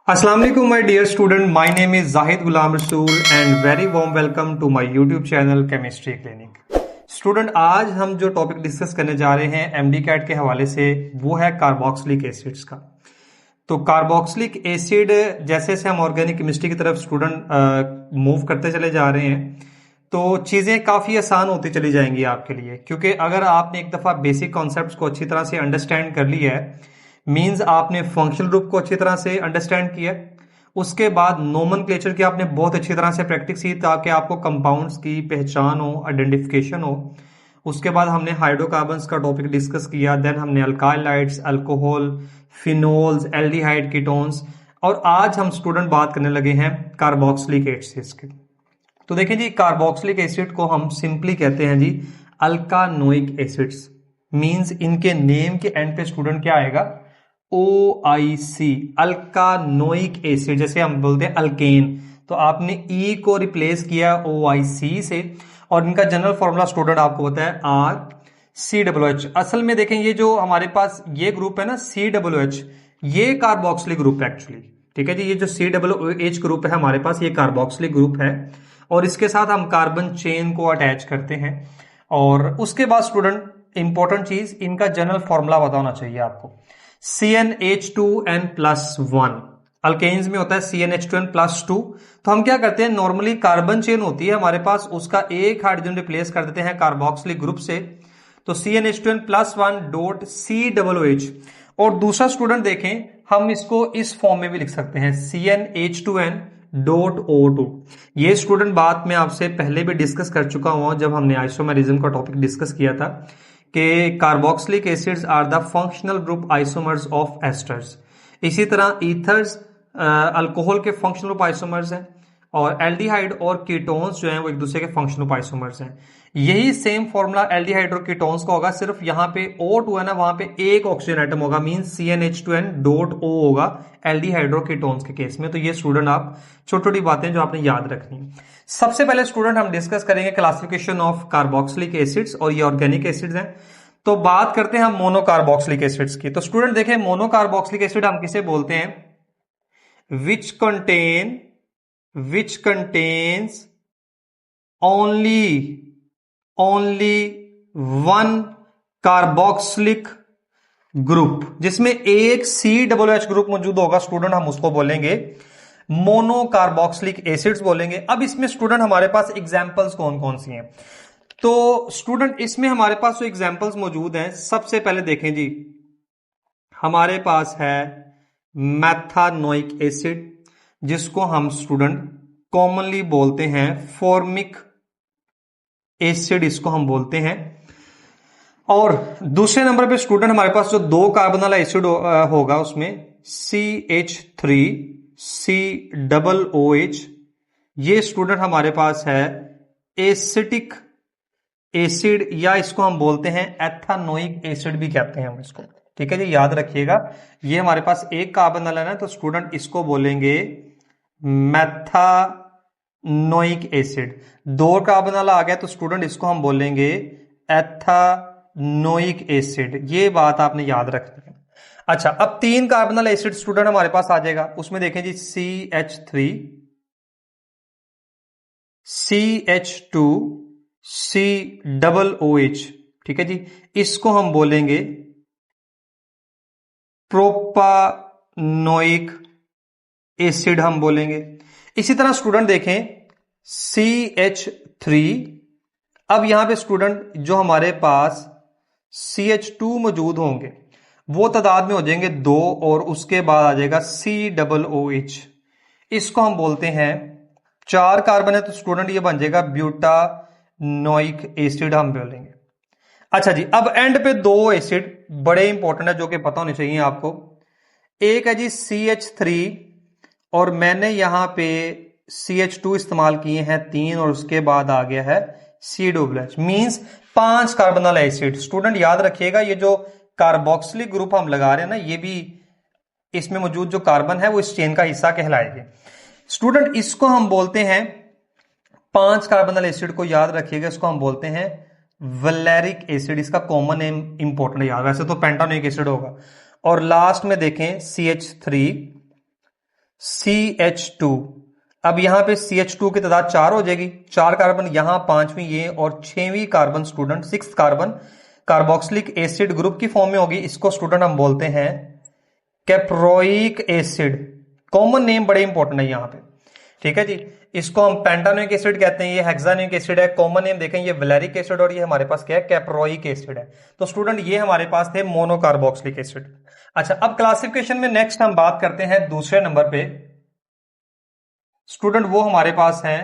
अस्सलाम वालेकुम my dear student, my name is Zahid Ghulam Rasool and very warm welcome to my YouTube channel chemistry clinic. Student, आज हम जो topic discuss करने जा रहे हैं एमडी कैट के हवाले से वो है कार्बोक्सिलिक एसिड्स का। तो कार्बोक्सिलिक एसिड जैसे से हम ऑर्गेनिक केमिस्ट्री की तरफ स्टूडेंट मूव करते चले जा रहे हैं तो चीज़ें काफ़ी आसान होती चली जाएंगी आपके लिए, क्योंकि अगर आपने एक दफ़ा बेसिक कॉन्सेप्ट्स को अच्छी तरह से अंडरस्टैंड कर लिया है, मींस आपने फंक्शनल ग्रुप को अच्छी तरह से अंडरस्टैंड किया, उसके बाद नोमेनक्लेचर की आपने बहुत अच्छी तरह से प्रैक्टिस की ताकि आपको कंपाउंड्स की पहचान हो, आइडेंटिफिकेशन हो। उसके बाद हमने हाइड्रोकार्बन्स का टॉपिक डिस्कस किया, देन हमने अल्काइलाइड्स, अल्कोहल, फिनोल्स, एल्डिहाइड, कीटोन्स, और आज हम स्टूडेंट बात करने लगे हैं कार्बोक्सिलिक एसिड्स की। तो देखें जी, कार्बोक्सिलिक एसिड को हम सिंपली कहते हैं जी अल्कानोइक एसिड्स। मींस इनके नेम के एंड पे स्टूडेंट क्या आएगा? OIC, alkanoic acid. जैसे हम बोलते हैं अल्केन, तो आपने E को रिप्लेस किया OIC से, और इनका जनरल फॉर्मूला स्टूडेंट आपको पता है RCOOH। असल में देखें, ये जो हमारे पास ये ग्रुप है ना COOH, ये कार्बोक्सिलिक ग्रुप है एक्चुअली। ठीक है जी, ये जो COOH ग्रुप है हमारे पास, ये कार्बोक्सिलिक ग्रुप है, और इसके साथ हम कार्बन चेन को अटैच करते हैं। और उसके बाद स्टूडेंट इंपॉर्टेंट चीज, इनका जनरल फॉर्मूला पता होना चाहिए आपको। CnH2n+1, अल्केन्स में होता है CnH2n+2। तो हम क्या करते हैं, नॉर्मली कार्बन चेन होती है हमारे पास, उसका एक हाइड्रोजन रिप्लेस कर देते हैं कार्बोक्सिलिक ग्रुप से, तो CnH2n+1.COOH। और दूसरा स्टूडेंट देखें, हम इसको इस फॉर्म में भी लिख सकते हैं CnH2n.O2। ये स्टूडेंट बात मैं आपसे पहले भी डिस्कस कर चुका हूं जब हमने आइसोमेरिज्म का टॉपिक डिस्कस किया था कि carboxylic acids are the functional group isomers of esters. इसी तरह ईथर्स अल्कोहल के फंक्शनल ग्रुप आइसोमर्स हैं, और एल्डिहाइड और कीटोन्स जो हैं वो एक दूसरे के फंक्शनल ग्रुप आइसोमर्स हैं। यही सेम फॉर्मूला एल्डिहाइड और कीटोन्स का होगा, सिर्फ यहां पे O2 है ना, वहां पे एक ऑक्सीजन एटम होगा, मींस CnH2n.O होगा एल्डिहाइड और कीटोन्स के केस में। तो ये स्टूडेंट आप छोटी छोटी बातें जो आपने याद रखनी। सबसे पहले स्टूडेंट हम डिस्कस करेंगे क्लासिफिकेशन ऑफ कार्बोक्सिलिक एसिड्स, और ये ऑर्गेनिक एसिड्स हैं। तो बात करते हैं हम मोनोकार्बोक्सिलिक एसिड्स की। तो स्टूडेंट देखें, मोनोकार्बोक्सिलिक एसिड हम किसे बोलते हैं? which contains only one carboxylic group, जिसमें एक COOH ग्रुप मौजूद होगा स्टूडेंट, हम उसको बोलेंगे मोनोकार्बोक्सिलिक एसिड्स बोलेंगे। अब इसमें स्टूडेंट हमारे पास एग्जांपल्स कौन कौन सी हैं? तो स्टूडेंट इसमें हमारे पास जो एग्जांपल्स मौजूद हैं, सबसे पहले देखें जी, हमारे पास है मैथानोइक एसिड, जिसको हम स्टूडेंट कॉमनली बोलते हैं फॉर्मिक एसिड, इसको हम बोलते हैं। और दूसरे नंबर पे स्टूडेंट हमारे पास जो दो कार्बन वाला एसिड होगा, उसमें CH3COOH, ये स्टूडेंट हमारे पास है एसिटिक एसिड, या इसको हम बोलते हैं एथानोइक एसिड भी कहते हैं हम इसको। ठीक है जी, याद रखिएगा, ये हमारे पास एक कार्बन वाला है, तो स्टूडेंट इसको बोलेंगे मैथानोइक एसिड। दो कार्बन वाला आ गया तो स्टूडेंट इसको हम बोलेंगे एथानोइक एसिड। ये बात आपने याद रखनी है। अच्छा, अब तीन कार्बन वाला एसिड स्टूडेंट हमारे पास आ जाएगा, उसमें देखें जी CH3, CH2, COOH। ठीक है जी, इसको हम बोलेंगे प्रोपानोइक एसिड हम बोलेंगे। इसी तरह स्टूडेंट देखें CH3, अब यहां पे स्टूडेंट जो हमारे पास CH2 मौजूद होंगे वो तादाद में हो जाएंगे 2, और उसके बाद आ जाएगा COOH, इसको हम बोलते हैं, चार कार्बन है तो स्टूडेंट ये बन जाएगा ब्यूटानोइक एसिड हम बोलेंगे। अच्छा जी, अब एंड पे दो एसिड बड़े इंपॉर्टेंट है जो कि पता होने चाहिए आपको। एक है जी CH3, और मैंने यहां पे CH2 इस्तेमाल किए हैं 3, और उसके बाद आ गया है COOH, मींस 5 कार्बन वाला एसिड। स्टूडेंट याद रखिएगा, ये जो कार्बोक्सिलिक ग्रुप हम लगा रहे हैं ना, ये भी इसमें मौजूद जो कार्बन है वो इस चेन का हिस्सा कहलाएंगे। स्टूडेंट इसको हम बोलते हैं, 5 कार्बन वाले एसिड को याद रखिएगा, इसको हम बोलते हैं वैलेरिक एसिड। इसका कॉमन नेम इंपॉर्टेंट याद, वैसे तो पेंटानोइक एसिड होगा। और लास्ट में देखें CH3, CH2। अब यहां पे CH2 की तादाद 4 हो जाएगी, 4 कार्बन यहां, 5वीं ये और 6वीं carbon student 6 carbon carboxylic acid group की फॉर्म में होगी। इसको स्टूडेंट हम बोलते हैं कैप्रोइक एसिड। कॉमन नेम बड़े इंपॉर्टेंट है यहां पे, ठीक है जी। इसको हम पेंटानोइक एसिड कहते हैं, ये हेक्सानोइक एसिड है। कॉमन नेम देखें, ये वैलेरिक एसिड और ये हमारे पास क्या है, कैप्रोइक एसिड है। तो स्टूडेंट ये हमारे पास थे मोनोकार्बोक्सिलिक एसिड। अच्छा, अब क्लासिफिकेशन में नेक्स्ट हम बात करते हैं दूसरे नंबर पे स्टूडेंट, वो हमारे पास है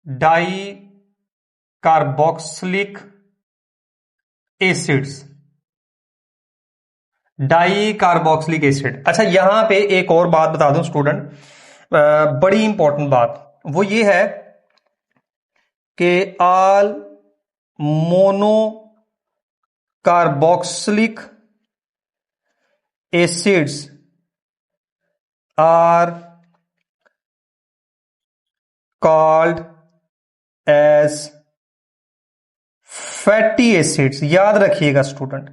di carboxylic acids. Di carboxylic acid. अच्छा, यहां पे एक और बात बता दूं स्टूडेंट, बड़ी इंपॉर्टेंट बात, वो ये है कि all mono carboxylic acids are called as fatty acids. याद रखिएगा स्टूडेंट,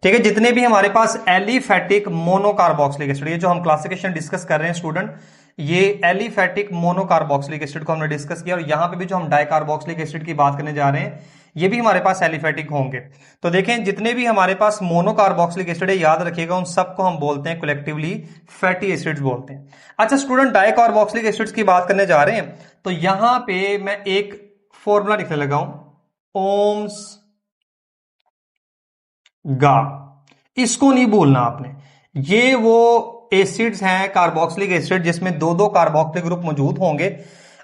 ठीक है। जितने भी हमारे पास एलिफैटिक मोनोकार्बोक्सिलिक एसिड, ये जो हम क्लासिफिकेशन डिस्कस कर रहे हैं स्टूडेंट, ये एलिफैटिक मोनोकार्बोक्सिलिक एसिड को हमने डिस्कस किया, और यहां पे भी जो हम डाइकार्बोक्सिलिक एसिड की बात करने जा रहे हैं, ये भी हमारे पास एलिफैटिक होंगे। तो देखें, जितने भी हमारे पास मोनोकार्बोक्सिलिक एसिड है, याद रखिएगा उन सबको हम बोलते हैं कलेक्टिवली फैटी एसिड्स बोलते हैं। अच्छा स्टूडेंट, डाइकार्बोक्सिलिक एसिड्स की बात करने जा रहे हैं, तो यहां पे मैं एक फॉर्मूला लिखने लगा हूं, ओम्स गा। इसको नहीं भूलना आपने, ये वो एसिड्स हैं कार्बोक्सिलिक एसिड जिसमें दो दो कार्बोक्सिलिक ग्रुप मौजूद होंगे।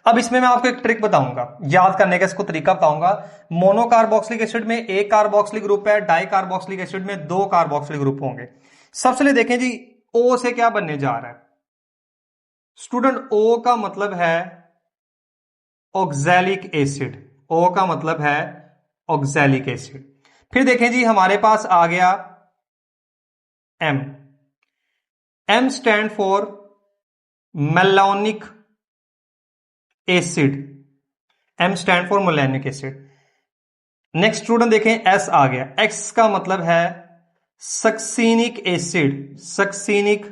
अब इसमें मैं आपको एक ट्रिक बताऊंगा, याद करने का इसको तरीका बताऊंगा। मोनोकार्बोक्सिलिक एसिड में एक कार्बोक्सिलिक ग्रुप है, डाई कार्बोक्सिलिक एसिड में दो कार्बोक्सिलिक ग्रुप होंगे। सबसे पहले देखें जी, ओ से क्या बनने जा रहा है स्टूडेंट, ओ का मतलब है ऑक्सैलिक एसिड। ओ का मतलब है ऑक्सैलिक एसिड। फिर देखें जी, हमारे पास आ गया M. M stand for malonic acid. M stand for malonic acid. Next student देखें, एस आ गया। एक्स का मतलब है succinic acid. Succinic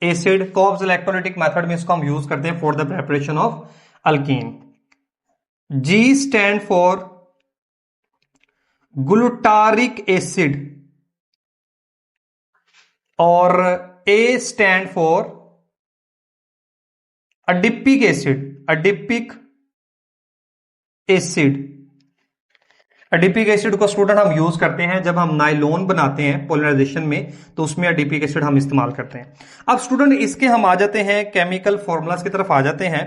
acid Kolbe's electrolytic method में इसको हम यूज करते हैं for the preparation of alkene. G stand for glutaric acid और A stand for adipic acid. Adipic acid. Adipic acid को स्टूडेंट हम यूज करते हैं जब हम नाइलॉन बनाते हैं पॉलिमराइजेशन में, तो उसमें एडिपिक एसिड हम इस्तेमाल करते हैं। अब स्टूडेंट इसके हम आ जाते हैं केमिकल फॉर्मूलाज की तरफ आ जाते हैं।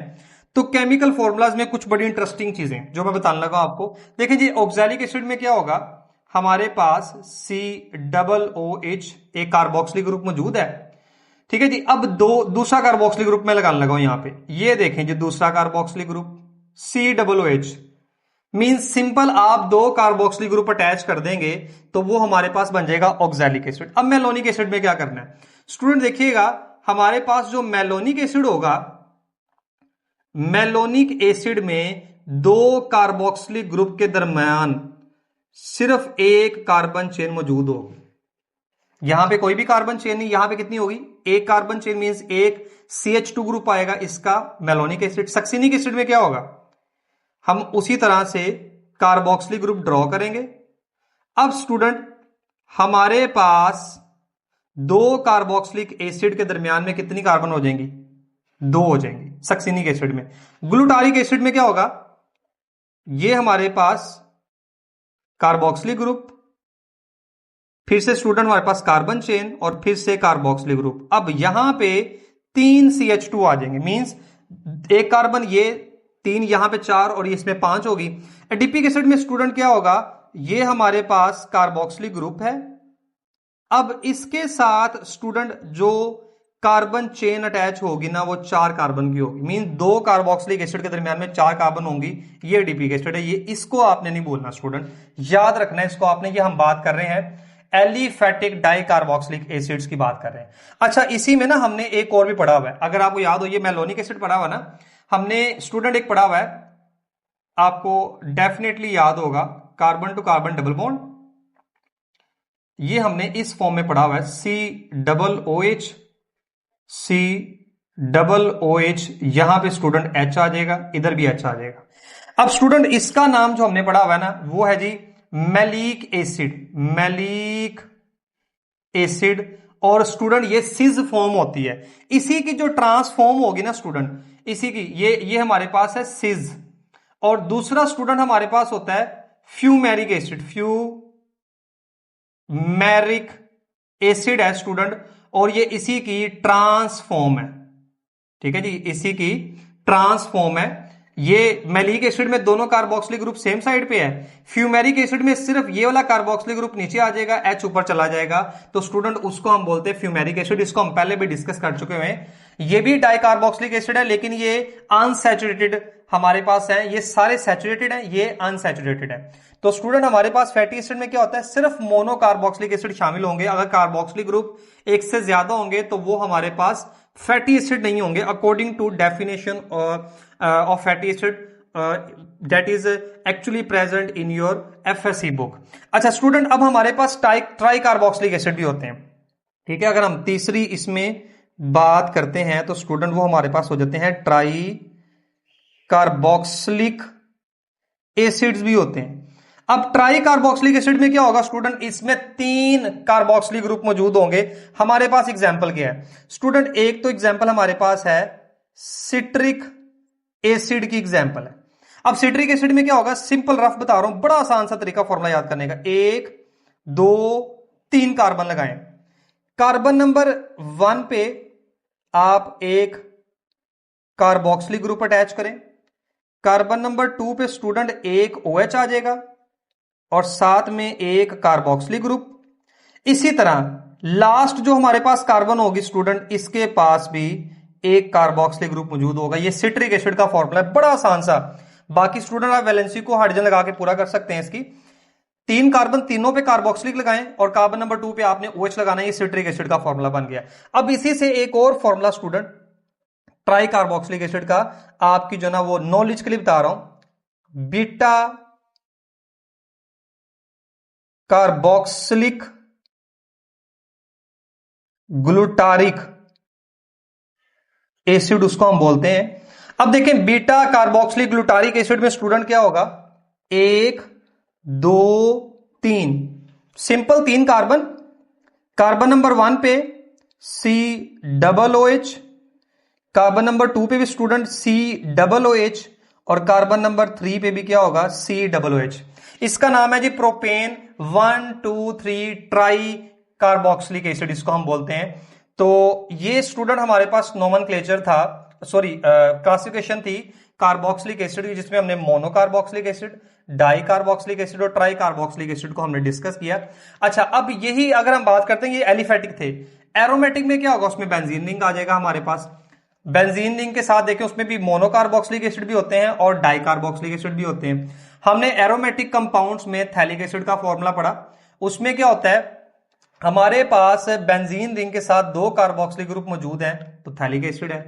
तो केमिकल फॉर्मूलाज में कुछ बड़ी इंटरेस्टिंग चीजें जो मैं बताने लगा आपको। देखिए जी, ऑक्सैलिक एसिड में क्या होगा, हमारे पास COOH एक कार्बोक्सिलिक ग्रुप मौजूद है, ठीक है जी। अब दूसरा कार्बोक्सिलिक ग्रुप में लगाने लगा यहां पे, ये देखें जी, दूसरा carboxylic group COOH means simple आप दो कार्बोक्सिलिक ग्रुप अटैच कर देंगे तो वो हमारे पास बन जाएगा ऑक्सैलिक एसिड। अब मेलोनिक एसिड में क्या करना है स्टूडेंट, देखिएगा हमारे पास जो मेलोनिक एसिड होगा, मेलोनिक एसिड में दो कार्बोक्सिलिक ग्रुप के दरमियान सिर्फ एक कार्बन चेन मौजूद होगी। यहां पे कोई भी कार्बन चेन नहीं, यहां पे कितनी होगी, एक कार्बन चेन मींस एक CH2 ग्रुप आएगा, इसका मेलोनिक एसिड। सक्सीनिक एसिड में क्या होगा, हम उसी तरह से कार्बोक्सिलिक ग्रुप ड्रॉ करेंगे। अब स्टूडेंट हमारे पास दो कार्बोक्सिलिक एसिड के दरमियान में कितनी कार्बन हो जाएंगी, दो हो जाएंगी सक्सीनिक एसिड में। ग्लूटारिक एसिड में क्या होगा, ये हमारे पास कार्बोक्सिलिक ग्रुप, फिर से स्टूडेंट हमारे पास कार्बन चेन और फिर से कार्बोक्सिलिक ग्रुप। अब यहां पे 3 CH2 आ जाएंगे, मींस एक कार्बन, ये 3, यहां पे 4 और इसमें 5 होगी। एडिपिक एसिड में स्टूडेंट क्या होगा, ये हमारे पास कार्बोक्सिलिक ग्रुप है। अब इसके साथ स्टूडेंट जो कार्बन चेन अटैच होगी ना, वो 4 कार्बन की होगी, मीन दो कार्बोक्सिलिक एसिड के दरमियान में 4 कार्बन होंगी। ये एडिपिक एसिड है, ये इसको आपने नहीं बोलना स्टूडेंट, याद रखना है इसको आपने। ये हम बात कर रहे हैं एलिफैटिक डाइकार्बोक्सिलिक एसिड्स की बात कर रहे हैं। अच्छा, इसी में ना हमने एक और भी पढ़ा हुआ है, अगर आपको याद हो, ये मेलोनिक एसिड पढ़ा हुआ ना हमने स्टूडेंट, एक पढ़ा हुआ है आपको डेफिनेटली याद होगा, carbon to carbon double bond. ये हमने इस फॉर्म में पढ़ा हुआ है COOH डबल ओ एच, यहां पे स्टूडेंट एच आ जाएगा, इधर भी एच आ जाएगा। अब स्टूडेंट इसका नाम जो हमने पढ़ा हुआ है ना वो है जी मैलिक एसिड, मैलिक एसिड। और स्टूडेंट ये सिज फॉर्म होती है, इसी की जो ट्रांसफॉर्म होगी ना स्टूडेंट, इसी की ये हमारे पास है सिज। और दूसरा स्टूडेंट हमारे पास होता है फ्यूमेरिक एसिड, फ्यूमेरिक एसिड है स्टूडेंट, और ये इसी की ट्रांसफॉर्म है। ठीक है जी, इसी की ट्रांसफॉर्म है। ये मैलिक एसिड में दोनों कार्बोक्सिलिक ग्रुप सेम साइड पे है, फ्यूमेरिक एसिड में सिर्फ ये वाला कार्बोक्सिलिक ग्रुप नीचे आ जाएगा, एच ऊपर चला जाएगा, तो स्टूडेंट उसको हम बोलते हैं फ्यूमेरिक एसिड। इसको हम पहले भी डिस्कस कर चुके हैं। ये भी डाइकार्बोक्सिलिक एसिड है, लेकिन ये अनसैचुरेटेड हमारे पास है, ये सारे सैचुरेटेड है, ये अनसैचुरेटेड है। तो स्टूडेंट हमारे पास फैटी एसिड में क्या होता है, सिर्फ मोनो कार्बोक्सिलिक एसिड शामिल होंगे। अगर कार्बोक्सिलिक ग्रुप एक से ज्यादा होंगे तो वो हमारे पास फैटी एसिड नहीं होंगे, according to definition of fatty acid that is actually present in your FSC book. अच्छा स्टूडेंट, अब हमारे पास ट्राई कार्बोक्सिलिक एसिड भी होते हैं। ठीक है, अगर हम तीसरी इसमें बात करते हैं तो स्टूडेंट वो हमारे पास हो जाते हैं ट्राई कार्बोक्सिलिक एसिड्स भी होते हैं। अब ट्राई कार्बोक्सिलिक एसिड में क्या होगा स्टूडेंट, इसमें 3 कार्बोक्सिलिक ग्रुप मौजूद होंगे। हमारे पास एग्जांपल क्या है स्टूडेंट, एक तो एग्जांपल हमारे पास है सिट्रिक एसिड की एग्जांपल है। अब सिट्रिक एसिड में क्या होगा, सिंपल रफ बता रहा हूं, बड़ा आसान सा तरीका फॉर्मूला याद करने का, 1 2 3 कार्बन लगाएं। कार्बन नंबर 1 पे आप एक कार्बोक्सिलिक ग्रुप अटैच करें, कार्बन नंबर 2 पे स्टूडेंट एक OH आ जाएगा और साथ में एक कार्बोक्सिलिक ग्रुप। इसी तरह लास्ट जो हमारे पास कार्बन होगी स्टूडेंट, इसके पास भी एक कार्बोक्सिलिक ग्रुप मौजूद होगा। ये सिट्रिक एसिड का फॉर्मूला है, बड़ा आसान सा। बाकी स्टूडेंट आप वैलेंसी को हाइड्रोजन लगा के पूरा कर सकते हैं इसकी। 3 कार्बन, तीनों पे कार्बोक्सिलिक लगाएं और कार्बन नंबर 2 पे आपने OH लगाना है, ये सिट्रिक एसिड का फॉर्मूला बन गया। अब इसी से एक और formula student try carboxylic acid का, आपकी जो ना वो नॉलेज के लिए बता रहा हूं, बीटा कार्बोक्सिलिक ग्लूटारिक एसिड उसको हम बोलते हैं। अब देखें बीटा कार्बोक्सिलिक ग्लूटारिक एसिड में स्टूडेंट क्या होगा, 1 2 3, सिंपल 3 कार्बन, कार्बन नंबर 1 पे COOH, कार्बन नंबर 2 पे भी स्टूडेंट COOH, और कार्बन नंबर 3 पे भी क्या होगा, COOH। इसका नाम है जी प्रोपेन 1 2 3 ट्राई कार्बोक्सिलिक एसिड, इसको हम बोलते हैं। तो ये स्टूडेंट हमारे पास नोमेनक्लेचर था, सॉरी क्लासिफिकेशन थी कार्बोक्सिलिक एसिड की, जिसमें हमने mono carboxylic acid, di carboxylic acid और ट्राई कार्बोक्सिलिक एसिड को हमने डिस्कस किया। अच्छा, अब यही अगर हम बात करते हैं, ये एलिफेटिक थे। एरोमेटिक में क्या होगा, उसमें बेंजीन रिंग आ जाएगा हमारे पास। बेंजीन रिंग के साथ देखें उसमें भी मोनो कार्बोक्सिलिक एसिड भी होते हैं और डाई कार्बोक्सिलिक एसिड भी होते हैं। हमने एरोमेटिक कंपाउंड्स में थैलिक एसिड का फॉर्मूला पढ़ा, उसमें क्या होता है, हमारे पास बेंजीन रिंग के साथ 2 कार्बोक्सिलिक ग्रुप मौजूद हैं तो थैलिक एसिड है।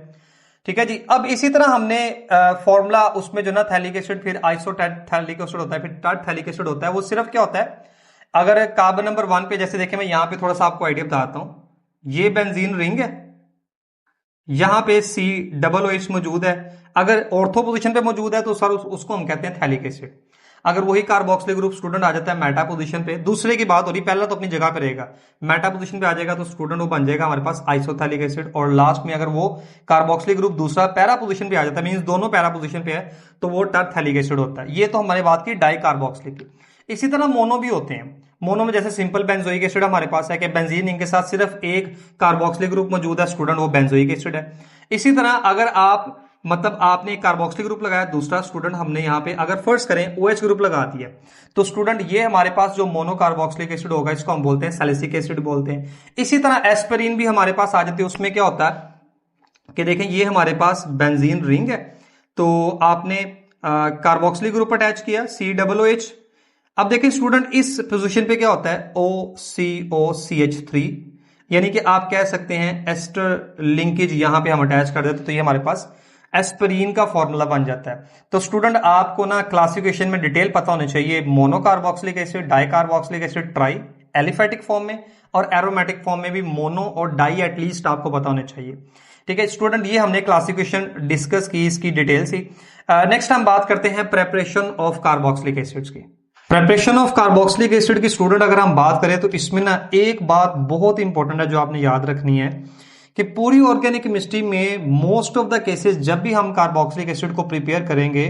ठीक है जी, अब इसी तरह हमने फॉर्मूला उसमें जो ना थैलिक एसिड, फिर आइसोथैलिक एसिड होता है, फिर टर्टथैलिक एसिड होता है। वो सिर्फ क्या होता है, अगर कार्बन नंबर 1 पे जैसे देखें, मैं यहां पे थोड़ा सा आपको आइडिया बताता हूं, ये बेंजीन रिंग है, यहां पे COOH मौजूद है। अगर ऑर्थो पोजीशन पे मौजूद है तो सर उसको हम कहते हैं थैलिक एसिड। अगर वही कार्बोक्सिलिक ग्रुप स्टूडेंट आ जाता है मेटा पोजीशन पे, दूसरे की बात हो रही, पहला तो अपनी जगह पे रहेगा, मेटा पोजीशन पे आ जाएगा तो स्टूडेंट वो बन जाएगा हमारे पास आइसोथैलिक एसिड। और लास्ट में अगर वो कार्बोक्सिलिक ग्रुप दूसरा पैरा पोजीशन पे आ जाता है, मींस दोनों पैरा पोजीशन पे है, तो वो टर्टथैलिक एसिड होता है। ये तो हमारी बात की डाई कार्बोक्सिलिक की। इसी तरह मोनो भी होते हैं। मोनो में जैसे सिंपल बेंजोइक एसिड हमारे पास है कि बेंजीन रिंग के साथ सिर्फ एक कार्बोक्सिलिक ग्रुप मौजूद है स्टूडेंट, वो बेंजोइक एसिड है। इसी तरह अगर आप मतलब आपने एक कार्बोक्सिलिक ग्रुप लगाया, दूसरा स्टूडेंट हमने यहां पे अगर फर्स्ट करें OH ग्रुप लगा दिया, तो स्टूडेंट ये हमारे पास जो मोनो कार्बोक्सिलिक एसिड होगा इसको हम बोलते हैं सैलिसिक एसिड बोलते हैं। इसी तरह एस्पिरिन भी हमारे पास आ जाती है। उसमें क्या होता है कि देखें ये हमारे पास बेंजीन रिंग है, तो आपने कार्बोक्सिलिक ग्रुप अटैच किया COOH। अब देखें स्टूडेंट इस पोजीशन पे क्या होता है, OCOCH3, यानी कि आप कह सकते हैं एस्टर लिंकेज यहां पे हम अटैच कर देते तो ये हमारे पास एस्पिरिन का फॉर्मूला बन जाता है। तो स्टूडेंट आपको ना क्लासिफिकेशन में डिटेल पता होनी चाहिए, mono carboxylic acid, di carboxylic acid, try, aliphatic form में, और एरोमेटिक फॉर्म में भी मोनो और डाई एटलीस्ट आपको पता होने चाहिए। ठीक है स्टूडेंट, ये हमने क्लासिफिकेशन डिस्कस की इसकी डिटेल से। नेक्स्ट हम बात करते हैं प्रेपरेशन ऑफ कार्बोक्सिलिक एसिड्स की। प्रेपरेशन ऑफ कार्बोक्सिलिक एसिड की स्टूडेंट अगर हम बात करें तो इसमें ना एक बात बहुत इंपॉर्टेंट है जो आपने याद रखनी है कि पूरी ऑर्गेनिक केमिस्ट्री में मोस्ट ऑफ द केसेस जब भी हम कार्बोक्सिलिक एसिड को प्रिपेयर करेंगे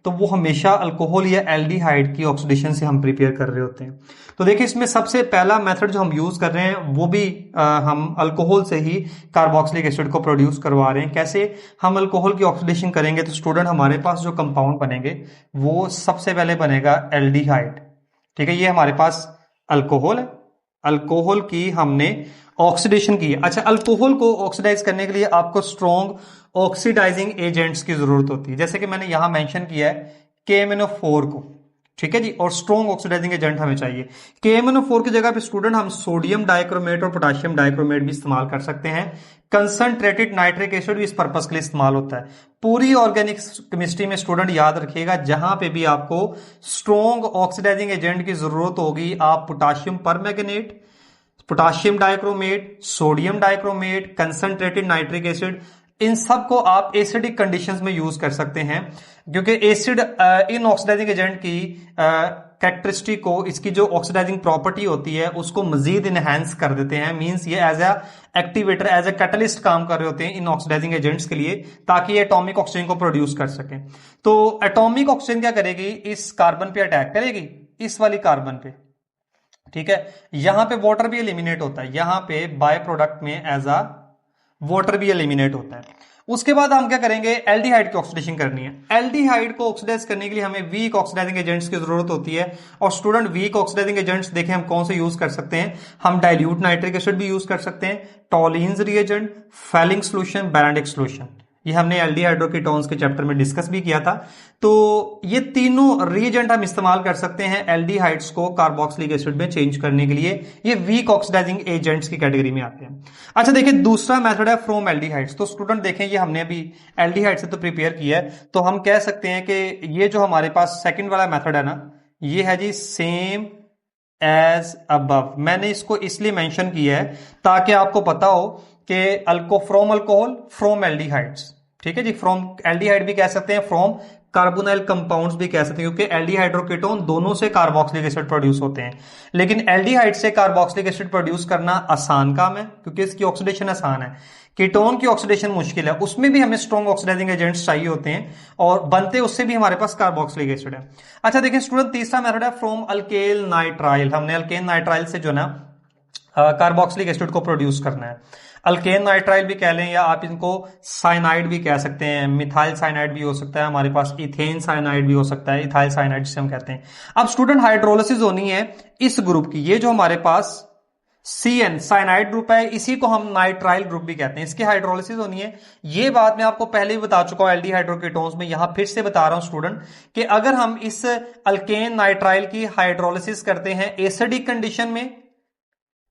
तो वो हमेशा अल्कोहल या एल्डिहाइड की ऑक्सीडेशन से हम प्रिपेयर कर रहे होते हैं। तो देखिए इसमें सबसे पहला मेथड जो हम यूज कर रहे हैं वो भी हम अल्कोहल से ही कार्बोक्सिलिक एसिड को प्रोड्यूस करवा रहे हैं। कैसे हम अल्कोहल की ऑक्सीडेशन करेंगे तो स्टूडेंट हमारे पास जो कंपाउंड बनेंगे वो सबसे पहले बनेगा एल्डिहाइड। ठीक है, ये हमारे पास अल्कोहल है, अल्कोहल की हमने ऑक्सीडेशन की है। अच्छा, अल्कोहल को ऑक्सीडाइज करने के लिए आपको स्ट्रॉन्ग ऑक्सीडाइजिंग एजेंट्स की जरूरत होती है, जैसे कि मैंने यहां मेंशन किया है KMnO4 को। ठीक है जी, और स्ट्रॉन्ग ऑक्सीडाइजिंग एजेंट हमें चाहिए। KMnO4 की जगह पे स्टूडेंट हम सोडियम डाइक्रोमेट और पोटेशियम डाइक्रोमेट भी इस्तेमाल कर सकते हैं। कंसंट्रेटेड नाइट्रिक एसिड भी इस पर्पस के लिए इस्तेमाल होता है। पूरी ऑर्गेनिक केमिस्ट्री में स्टूडेंट याद रखिएगा जहां पे भी आपको स्ट्रॉन्ग ऑक्सीडाइजिंग एजेंट की जरूरत होगी आप potassium permanganate, potassium dichromate, sodium dichromate, concentrated nitric acid, इन सब को आप एसिडिक कंडीशंस में यूज कर सकते हैं, क्योंकि एसिड इन ऑक्सीडाइजिंग एजेंट की कैरेक्टरिस्टिक को, इसकी जो ऑक्सीडाइजिंग प्रॉपर्टी होती है उसको मजीद इनहेंस कर देते हैं। मींस ये as a activator, as a catalyst काम कर रहे होते हैं इन ऑक्सीडाइजिंग एजेंट्स के लिए, ताकि ये एटॉमिक ऑक्सीजन को प्रोड्यूस कर सकें। तो एटॉमिक ऑक्सीजन क्या करेगी, इस कार्बन पे अटैक करेगी, इस वाली कार्बन पे। ठीक है, यहां पे वाटर भी एलिमिनेट होता है, यहां पे बाय प्रोडक्ट में एज अ वाटर भी एलिमिनेट होता है। उसके बाद हम क्या करेंगे, एल्डिहाइड की ऑक्सीडेशन करनी है। एल्डिहाइड को ऑक्सीडाइज करने के लिए हमें वीक ऑक्सीडाइजिंग एजेंट्स की जरूरत होती है। और स्टूडेंट वीक ऑक्सीडाइजिंग एजेंट्स देखें हम कौन से यूज कर सकते हैं, हम डाइल्यूट नाइट्रिक एसिड भी यूज कर सकते हैं, Tollens reagent, Fehling solution, बैरेंडिक solution. ये हमने एल्डिहाइड और कीटोन्स के चैप्टर में डिस्कस भी किया था। तो ये तीनों रिएजेंट हम इस्तेमाल कर सकते हैं एल्डिहाइड्स को कार्बोक्सिलिक एसिड में चेंज करने के लिए। ये वीक ऑक्सीडाइजिंग एजेंट्स की कैटेगरी में आते हैं। अच्छा देखिए, दूसरा मेथड है फ्रॉम एल्डिहाइड्स। तो स्टूडेंट देखें, ये हमने अभी एल्डिहाइड से तो प्रिपेयर किया है, तो हम कह सकते हैं कि ये जो हमारे पास सेकंड वाला मेथड है ना, ये है जी सेम एज अबव। मैंने इसको इसलिए मेंशन किया है ताकि आपको पता हो कि फ्रॉम अल्कोहल, फ्रॉम एल्डिहाइड्स। ठीक है जी, फ्रॉम एल्डिहाइड भी कह सकते हैं, फ्रॉम कार्बोनाइल कंपाउंड्स भी कह सकते हैं, क्योंकि एल्डिहाइड और कीटोन दोनों से कार्बोक्सिलिक एसिड प्रोड्यूस होते हैं। लेकिन एल्डिहाइड से कार्बोक्सिलिक एसिड प्रोड्यूस करना आसान काम है, क्योंकि इसकी ऑक्सीडेशन आसान है। कीटोन की ऑक्सीडेशन मुश्किल है, उसमें भी हमें स्ट्रॉन्ग ऑक्सीडाइजिंग एजेंट्स चाहिए होते हैं, और बनते उससे भी हमारे पास कार्बोक्सिलिक एसिड है। अच्छा देखिए स्टूडेंट, तीसरा मेथड है फ्रॉम अल्केल नाइट्राइल। हमने अल्केन नाइट्राइल से जो ना कार्बोक्सिलिक एसिड को प्रोड्यूस करना है। अल्केन नाइट्राइल भी कह लें, या आप इनको साइनाइड भी कह सकते हैं, मिथाइल साइनाइड भी हो सकता है, हमारे पास इथेन साइनाइड भी हो सकता है, इथाइल साइनाइड जिसे हम कहते हैं। अब स्टूडेंट हाइड्रोलिसिस होनी है इस ग्रुप की, ये जो हमारे पास CN साइनाइड ग्रुप है, इसी को हम नाइट्राइल ग्रुप भी कहते हैं, इसकी हाइड्रोलिसिस होनी है। ये बात मैं आपको पहले ही बता चुका हूं एल्डिहाइड और कीटोन्स में, यहां फिर से बता रहा हूं स्टूडेंट कि अगर हम इस अल्केन नाइट्राइल की हाइड्रोलिसिस करते हैं एसिडिक कंडीशन में,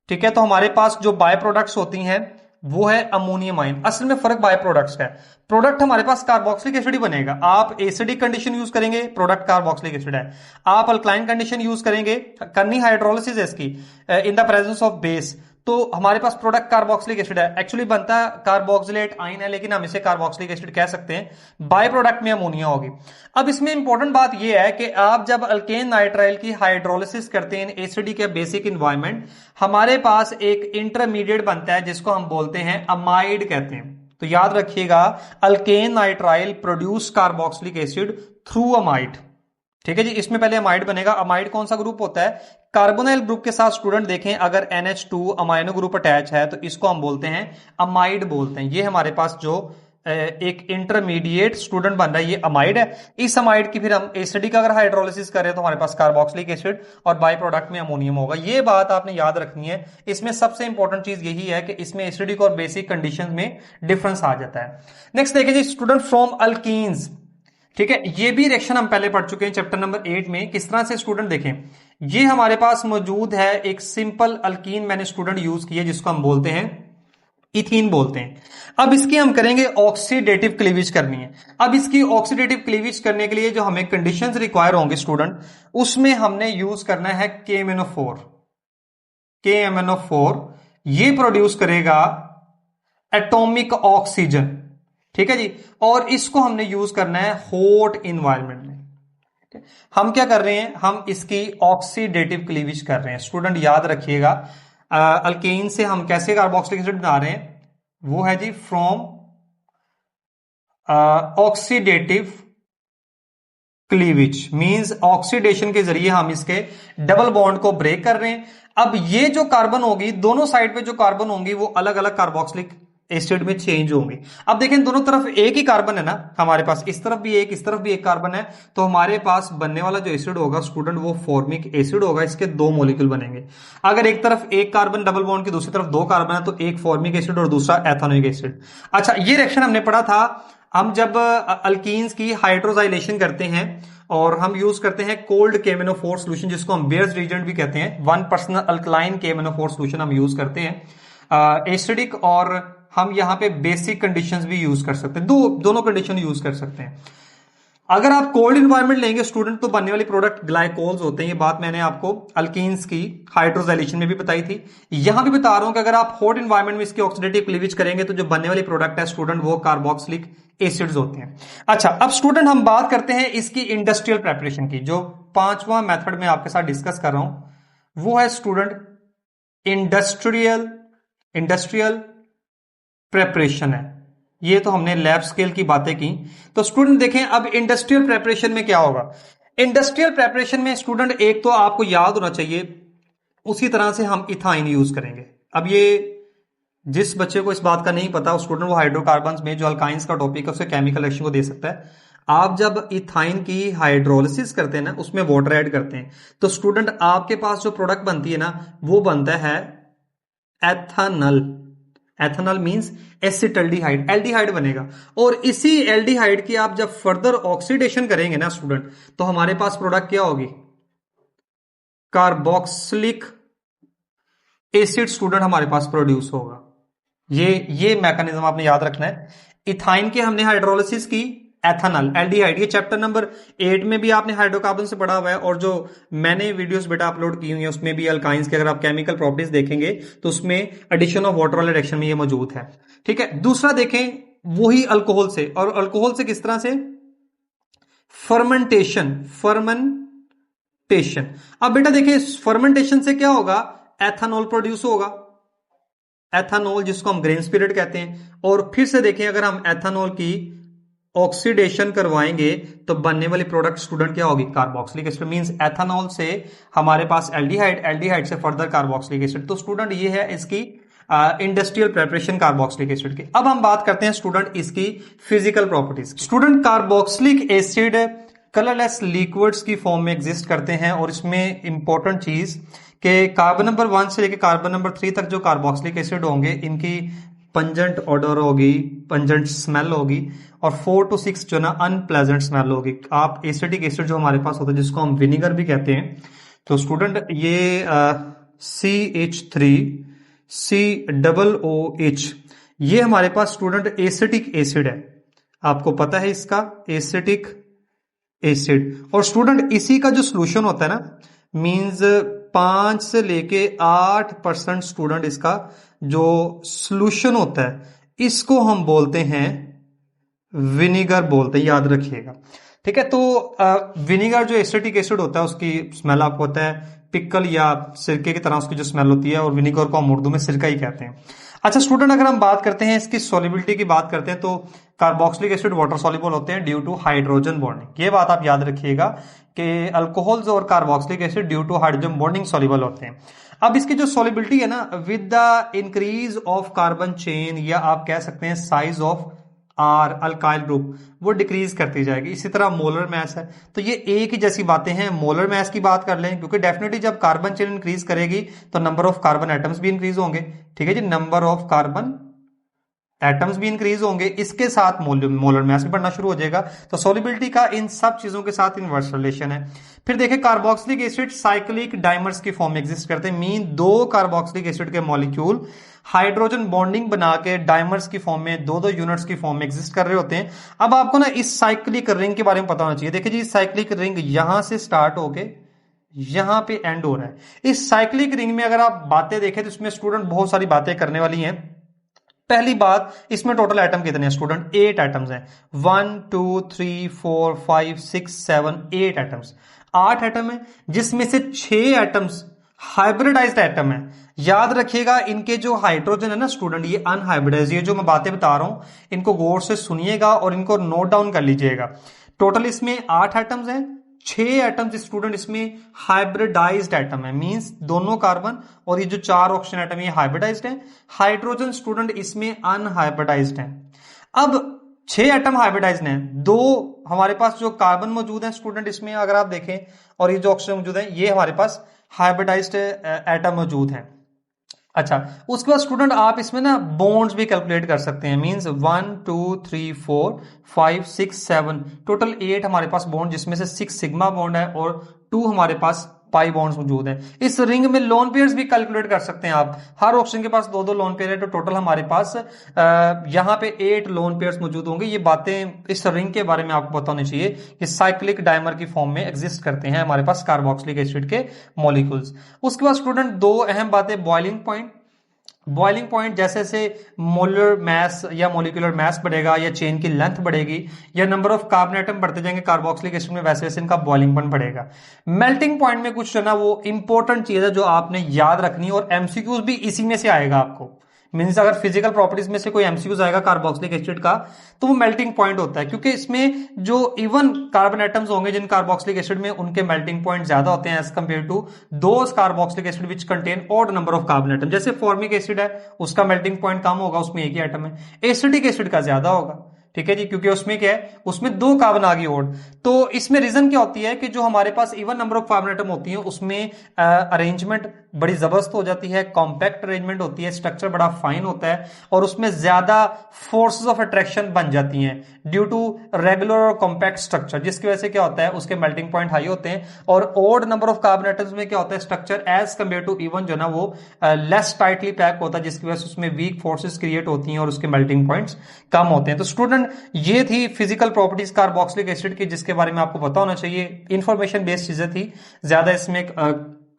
ठीक है, तो हमारे पास जो बाय प्रोडक्ट्स होती हैं वो है अमोनियम आयन। असल में फर्क बाय प्रोडक्ट्स का है, प्रोडक्ट हमारे पास कार्बोक्सिलिक एसिड ही बनेगा। आप एसिडिक कंडीशन यूज करेंगे, प्रोडक्ट कार्बोक्सिलिक एसिड है। आप अल्कलाइन कंडीशन यूज करेंगे, करनी हाइड्रोलिसिस है इसकी in the presence of base, तो हमारे पास प्रोडक्ट कार्बोक्सिलिक एसिड है। एक्चुअली बनता कार्बोक्सिलेट आयन है, लेकिन हम इसे कार्बोक्सिलिक एसिड कह सकते हैं। बाय प्रोडक्ट में अमोनिया होगी। अब इसमें इंपॉर्टेंट बात यह है कि आप जब अल्केन नाइट्राइल की हाइड्रोलिसिस करते हैं एसिडिक या बेसिक एनवायरनमेंट, हमारे पास एक इंटरमीडिएट बनता है जिसको हम बोलते हैं अमाइड कहते हैं। तो याद रखिएगा, alkane nitrile produce carboxylic acid through amide. ठीक है जी, इसमें पहले अमाइड बनेगा। अमाइड कौन सा ग्रुप होता है, कार्बोनाइल ग्रुप के साथ स्टूडेंट देखें अगर NH2 अमाइनो ग्रुप अटैच है तो इसको हम बोलते हैं अमाइड बोलते हैं। ये हमारे पास जो एक इंटरमीडिएट स्टूडेंट बन रहा है, ये अमाइड है। इस अमाइड की फिर हम एसिडिक अगर हाइड्रोलिसिस करें तो हमारे पास कार्बोक्सिलिक एसिड और बाय प्रोडक्ट में अमोनियम होगा। ये बात आपने याद रखनी है। इसमें सबसे इंपॉर्टेंट चीज यही है कि इसमें एसिडिक और बेसिक कंडीशन में डिफरेंस आ जाता है। नेक्स्ट देखिए स्टूडेंट, फ्रॉम अल्कीन्स। ठीक है, ये भी रिएक्शन हम पहले पढ़ चुके हैं चैप्टर नंबर 8 में। किस तरह से स्टूडेंट देखें, ये हमारे पास मौजूद है एक सिंपल अल्कीन मैंने स्टूडेंट यूज किया जिसको हम बोलते हैं इथीन बोलते हैं। अब इसकी हम करेंगे ऑक्सीडेटिव क्लीवेज करनी है। अब इसकी ऑक्सीडेटिव क्लीवेज करने के लिए जो हमें कंडीशंस रिक्वायर होंगे स्टूडेंट, उसमें हमने यूज करना है KMnO4। KMnO4 ये प्रोड्यूस करेगा एटॉमिक ऑक्सीजन, ठीक है जी। और इसको हमने यूज करना है हॉट इन्वायरमेंट में। हम क्या कर रहे हैं, हम इसकी ऑक्सीडेटिव क्लीवेज कर रहे हैं। स्टूडेंट याद रखिएगा, अल्केन से हम कैसे कार्बोक्सिलिक एसिड बना रहे हैं, वो है जी from oxidative cleavage, means oxidation के जरिए हम इसके डबल बॉन्ड को ब्रेक कर रहे हैं। अब ये जो कार्बन होगी, दोनों साइड पे जो कार्बन होंगी वो अलग अलग कार्बोक्सिलिक एसिड में चेंज होंगे। अब देखें दोनों तरफ एक ही कार्बन है ना हमारे पास, इस तरफ भी एक, इस तरफ भी एक कार्बन है, तो हमारे पास बनने वाला जो एसिड होगा स्टूडेंट वो फॉर्मिक एसिड होगा। इसके दो मॉलिक्यूल बनेंगे। अगर एक तरफ एक कार्बन डबल बॉन्ड की, दूसरी तरफ दो कार्बन है, तो एक फॉर्मिक एसिड और दूसरा एथेनोइक एसिड। अच्छा, ये रिएक्शन हमने पढ़ा था, हम जब अल्कीन्स की हाइड्रोजाइलेशन करते हैं और हम यूज करते हैं कोल्ड KMnO4 सॉल्यूशन, जिसको हम बेयर्स रिएजेंट भी कहते हैं। 1% अल्कलाइन KMnO4 सॉल्यूशन हम यूज करते हैं एसिडिक, और हम यहां पे बेसिक कंडीशंस भी यूज कर सकते हैं, दोनों कंडीशन यूज कर सकते हैं। अगर आप कोल्ड इन्वायरमेंट लेंगे स्टूडेंट, तो बनने वाली प्रोडक्ट ग्लाइकोल्स होते हैं। ये बात मैंने आपको अल्कीन्स की हाइड्रोजाइलेशन में भी बताई थी, यहां भी बता रहा हूं कि अगर आप हॉट इन्वायरमेंट में इसकी ऑक्सीडेटिव क्लीवेज करेंगे तो जो बनने वाली प्रोडक्ट है स्टूडेंट वो कार्बोक्सिलिक एसिड्स होते हैं। अच्छा, अब स्टूडेंट हम बात करते हैं इसकी इंडस्ट्रियल प्रेपरेशन की। जो पांचवा मेथड में आपके साथ डिस्कस कर रहा हूं वो है स्टूडेंट इंडस्ट्रियल प्रेपरेशन है। ये तो हमने लैब स्केल की बातें की। तो स्टूडेंट देखें अब इंडस्ट्रियल प्रेपरेशन में क्या होगा। इंडस्ट्रियल प्रेपरेशन में स्टूडेंट एक तो आपको याद होना चाहिए, उसी तरह से हम इथाइन यूज करेंगे। अब ये जिस बच्चे को इस बात का नहीं पता, स्टूडेंट वो हाइड्रोकार्बन्स में जो अल्काइंस का टॉपिक है उसके केमिकल रिएक्शन को दे सकता है। आप जब इथाइन की हाइड्रोलिसिस करते हैं ना, उसमें वाटर ऐड करते हैं, तो स्टूडेंट आपके पास जो प्रोडक्ट बनती है ना वो बनता है ethanol. Ethanol means acetaldehyde, aldehyde बनेगा। और इसी एल्डिहाइड की आप जब फर्दर ऑक्सीडेशन करेंगे ना स्टूडेंट, तो हमारे पास प्रोडक्ट क्या होगी, कार्बोक्सिलिक एसिड स्टूडेंट हमारे पास प्रोड्यूस होगा। ये मैकेनिज्म आपने याद रखना है। इथाइन की हमने हाइड्रोलिसिस की, एथेनॉल, एल्डिहाइड, ये चैप्टर नंबर 8 में भी आपने हाइड्रोकार्बन से पढ़ा हुआ है, और जो मैंने वीडियोस बेटा अपलोड की हुई है उसमें भी अल्काइंस के अगर आप केमिकल प्रॉपर्टीज देखेंगे तो उसमें एडिशन ऑफ वाटर वाले रिएक्शन में ये मौजूद है। ठीक है, दूसरा देखें वही अल्कोहल से, और अल्कोहल से किस तरह से, फर्मेंटेशन। अब बेटा देखिए फर्मेंटेशन से क्या होगा, एथेनॉल प्रोड्यूस होगा, एथेनॉल जिसको हम ग्रेन स्पिरिट कहते हैं। और फिर से देखें अगर हम एथेनॉल की ऑक्सीडेशन करवाएंगे तो बनने वाली प्रोडक्ट स्टूडेंट क्या होगी, कार्बोक्सिलिक एसिड। मींस एथेनॉल से हमारे पास एल्डिहाइड, एल्डिहाइड से फर्दर कार्बोक्सिलिक एसिड। तो स्टूडेंट ये है इसकी इंडस्ट्रियल प्रेपरेशन कार्बोक्सिलिक एसिड की। अब हम बात करते हैं स्टूडेंट इसकी physical properties. Student carboxylic acid colourless liquids की फॉर्म में एग्जिस्ट करते हैं, और इसमें इंपॉर्टेंट चीज कि कार्बन नंबर 1 से लेकर कार्बन नंबर 3 तक जो कार्बोक्सिलिक एसिड होंगे इनकी पंजेंट ऑर्डर होगी, पंजेंट स्मेल होगी, और 4 to 6 जो ना अनप्लेजेंट स्मेल होगी। आप एसिडिक एसिड जो हमारे पास होता है जिसको हम विनेगर भी कहते हैं, तो स्टूडेंट ये CH3COOH ये हमारे पास स्टूडेंट एसिटिक एसिड है। आपको पता है इसका एसिटिक एसिड। और स्टूडेंट इसी का जो सोल्यूशन होता है ना, मींस 5 से लेके 8% स्टूडेंट इसका जो सोल्यूशन होता है इसको हम बोलते हैं विनेगर बोलते हैं, याद रखिएगा। ठीक है, तो विनेगर जो एसिटिक एसिड होता है उसकी स्मेल आपको होता है पिकल या सिरके की तरह उसकी जो स्मेल होती है, और विनेगर को हम उर्दू में सिरका ही कहते हैं। अच्छा स्टूडेंट अगर हम बात करते हैं इसकी सॉल्युबिलिटी की बात करते हैं, तो कार्बोक्सिलिक एसिड वाटर सॉल्युबल होते हैं ड्यू टू हाइड्रोजन बॉन्डिंग। ये बात आप याद रखिएगा कि अल्कोहल्स और carboxylic acid due to hydrogen bonding soluble होते हैं। अब इसकी जो सॉल्युबिलिटी है ना, with the increase of carbon chain, या आप कह सकते हैं size of R alkyl group, वो डिक्रीज करती जाएगी। इसी तरह मोलर मैस है, तो ये एक ही जैसी बातें हैं। मोलर मैस की बात कर लें, क्योंकि डेफिनेटली जब कार्बन चेन इंक्रीज करेगी तो नंबर ऑफ कार्बन एटम्स भी इंक्रीज होंगे। ठीक है जी, नंबर ऑफ कार्बन एटम्स भी इंक्रीज होंगे, इसके साथ मोलर मैस भी बढ़ना शुरू हो जाएगा। तो सॉल्युबिलिटी का इन सब चीजों के साथ इनवर्स रिलेशन है। फिर देखिए कार्बोक्सिलिक एसिड साइक्लिक डाइमर्स की फॉर्म में एग्जिस्ट करते हैं, मीन 2 कार्बोक्सिलिक एसिड के मॉलिक्यूल हाइड्रोजन बॉन्डिंग बना के डाइमर्स की फॉर्म में, 2-2 यूनिट्स की फॉर्म में एग्जिस्ट कर रहे होते हैं। अब आपको ना इस साइक्लिक रिंग के बारे में पता होना चाहिए। देखिए जी, साइक्लिक रिंग यहां से स्टार्ट होके यहां पे एंड हो रहा है। इस साइक्लिक रिंग में अगर आप बातें देखें तो इसमें स्टूडेंट बहुत सारी बातें करने वाली हैं। पहली बात, इसमें टोटल एटम कितने हैं स्टूडेंट? 8 एटम्स हैं। 1 2 3 4 5 6 7 8 एटम्स, 8 एटम है, जिसमें से 6 एटम्स हाइब्रिडाइज्ड एटम है। याद रखिएगा, इनके जो हाइड्रोजन है ना स्टूडेंट, ये अनहाइब्रिडाइज्ड। ये जो मैं बातें बता रहा हूं इनको गौर से सुनिएगा और इनको नोट डाउन कर लीजिएगा। टोटल इसमें 8 एटम्स हैं, 6 एटम्स स्टूडेंट इसमें हाइब्रिडाइज्ड एटम है, मींस दोनों कार्बन और ये जो 4 ऑक्सीजन एटम ये हाइब्रिडाइज्ड है। हाइड्रोजन स्टूडेंट इसमें अनहाइब्रिडाइज्ड है। अब 6 एटम हाइब्रिडाइज्ड हैं, 2 हमारे पास जो कार्बन मौजूद है स्टूडेंट इसमें अगर आप देखें, और ये जो ऑक्सीजन मौजूद है ये हमारे पास हाइब्रिडाइज्ड एटम मौजूद है। अच्छा, उसके बाद स्टूडेंट आप इसमें ना बॉन्ड्स भी कैलकुलेट कर सकते हैं, मींस 1 2 3 4 5 6 7 टोटल 8 हमारे पास बॉन्ड, जिसमें से 6 सिग्मा बॉन्ड है और 2 हमारे पास पाई बॉन्ड्स मौजूद हैं। इस रिंग में लोन पेयर्स भी कैलकुलेट कर सकते हैं आप। हर ऑक्सीजन के पास 2-2 लोन पेयर है, तो टोटल हमारे पास यहाँ पे 8 लोन पेयर्स मौजूद होंगे। ये बातें इस रिंग के बारे में आपको पता होनी चाहिए कि साइक्लिक डायमर की फॉर्म में एग्जिस्ट करते हैं हमारे पास कार्बोक्सिलिक एसिड के मॉलिक्यूल्स। उसके बाद स्टूडेंट 2 अहम बातें, बॉइलिंग पॉइंट। बॉइलिंग पॉइंट जैसे जैसे मोलर मैस या मोलिकुलर मैस बढ़ेगा या चेन की लेंथ बढ़ेगी या नंबर ऑफ कार्बन एटम बढ़ते जाएंगे कार्बोक्सिलिक एसिड में, वैसे वैसे इनका बॉइलिंग पॉइंट बढ़ेगा। मेल्टिंग पॉइंट में कुछ जो ना वो इंपॉर्टेंट चीज है जो आपने याद रखनी है और एमसीक्यूज भी इसी में से आएगा आपको। मीन्स अगर फिजिकल प्रॉपर्टीज में से कोई एमसीक्यूज आएगा कार्बोक्सिलिक एसिड का तो वो मेल्टिंग पॉइंट होता है, क्योंकि इसमें जो इवन कार्बन एटम्स होंगे जिन कार्बोक्सिलिक एसिड में, उनके मेल्टिंग पॉइंट ज्यादा होते हैं as compare to those carboxylic acid which contain odd number of carbon atom. जैसे फॉर्मिक एसिड है, उसका मेल्टिंग पॉइंट कम होगा, उसमें एक ही एटम है। एसिडिक एसिड का ज्यादा होगा, ठीक है जी, क्योंकि उसमें क्या है, उसमें 2 कार्बन आ गई और। तो इसमें रीजन क्या होती है कि जो हमारे पास even number of carbon atom होती है उसमें अरेंजमेंट बड़ी जबरदस्त हो जाती है, कॉम्पैक्ट अरेंजमेंट होती है, स्ट्रक्चर बड़ा फाइन होता है और उसमें ज्यादा फोर्सेस ऑफ अट्रैक्शन बन जाती हैं ड्यू टू रेगुलर और कॉम्पैक्ट स्ट्रक्चर, जिसकी वजह से क्या होता है उसके मेल्टिंग पॉइंट हाई होते हैं। और odd number of carbon atoms में क्या होता है, structure as compare to even जो ना वो लेस टाइटली पैक होता है, जिसकी वजह से उसमें वीक फोर्सेस क्रिएट होती हैं और उसके मेल्टिंग पॉइंट्स कम होते हैं। तो स्टूडेंट ये थी फिजिकल प्रॉपर्टीज कार्बोक्सिलिक एसिड की, जिसके बारे में आपको पता होना चाहिए। इंफॉर्मेशन बेस्ड चीजें थी, ज्यादा इसमें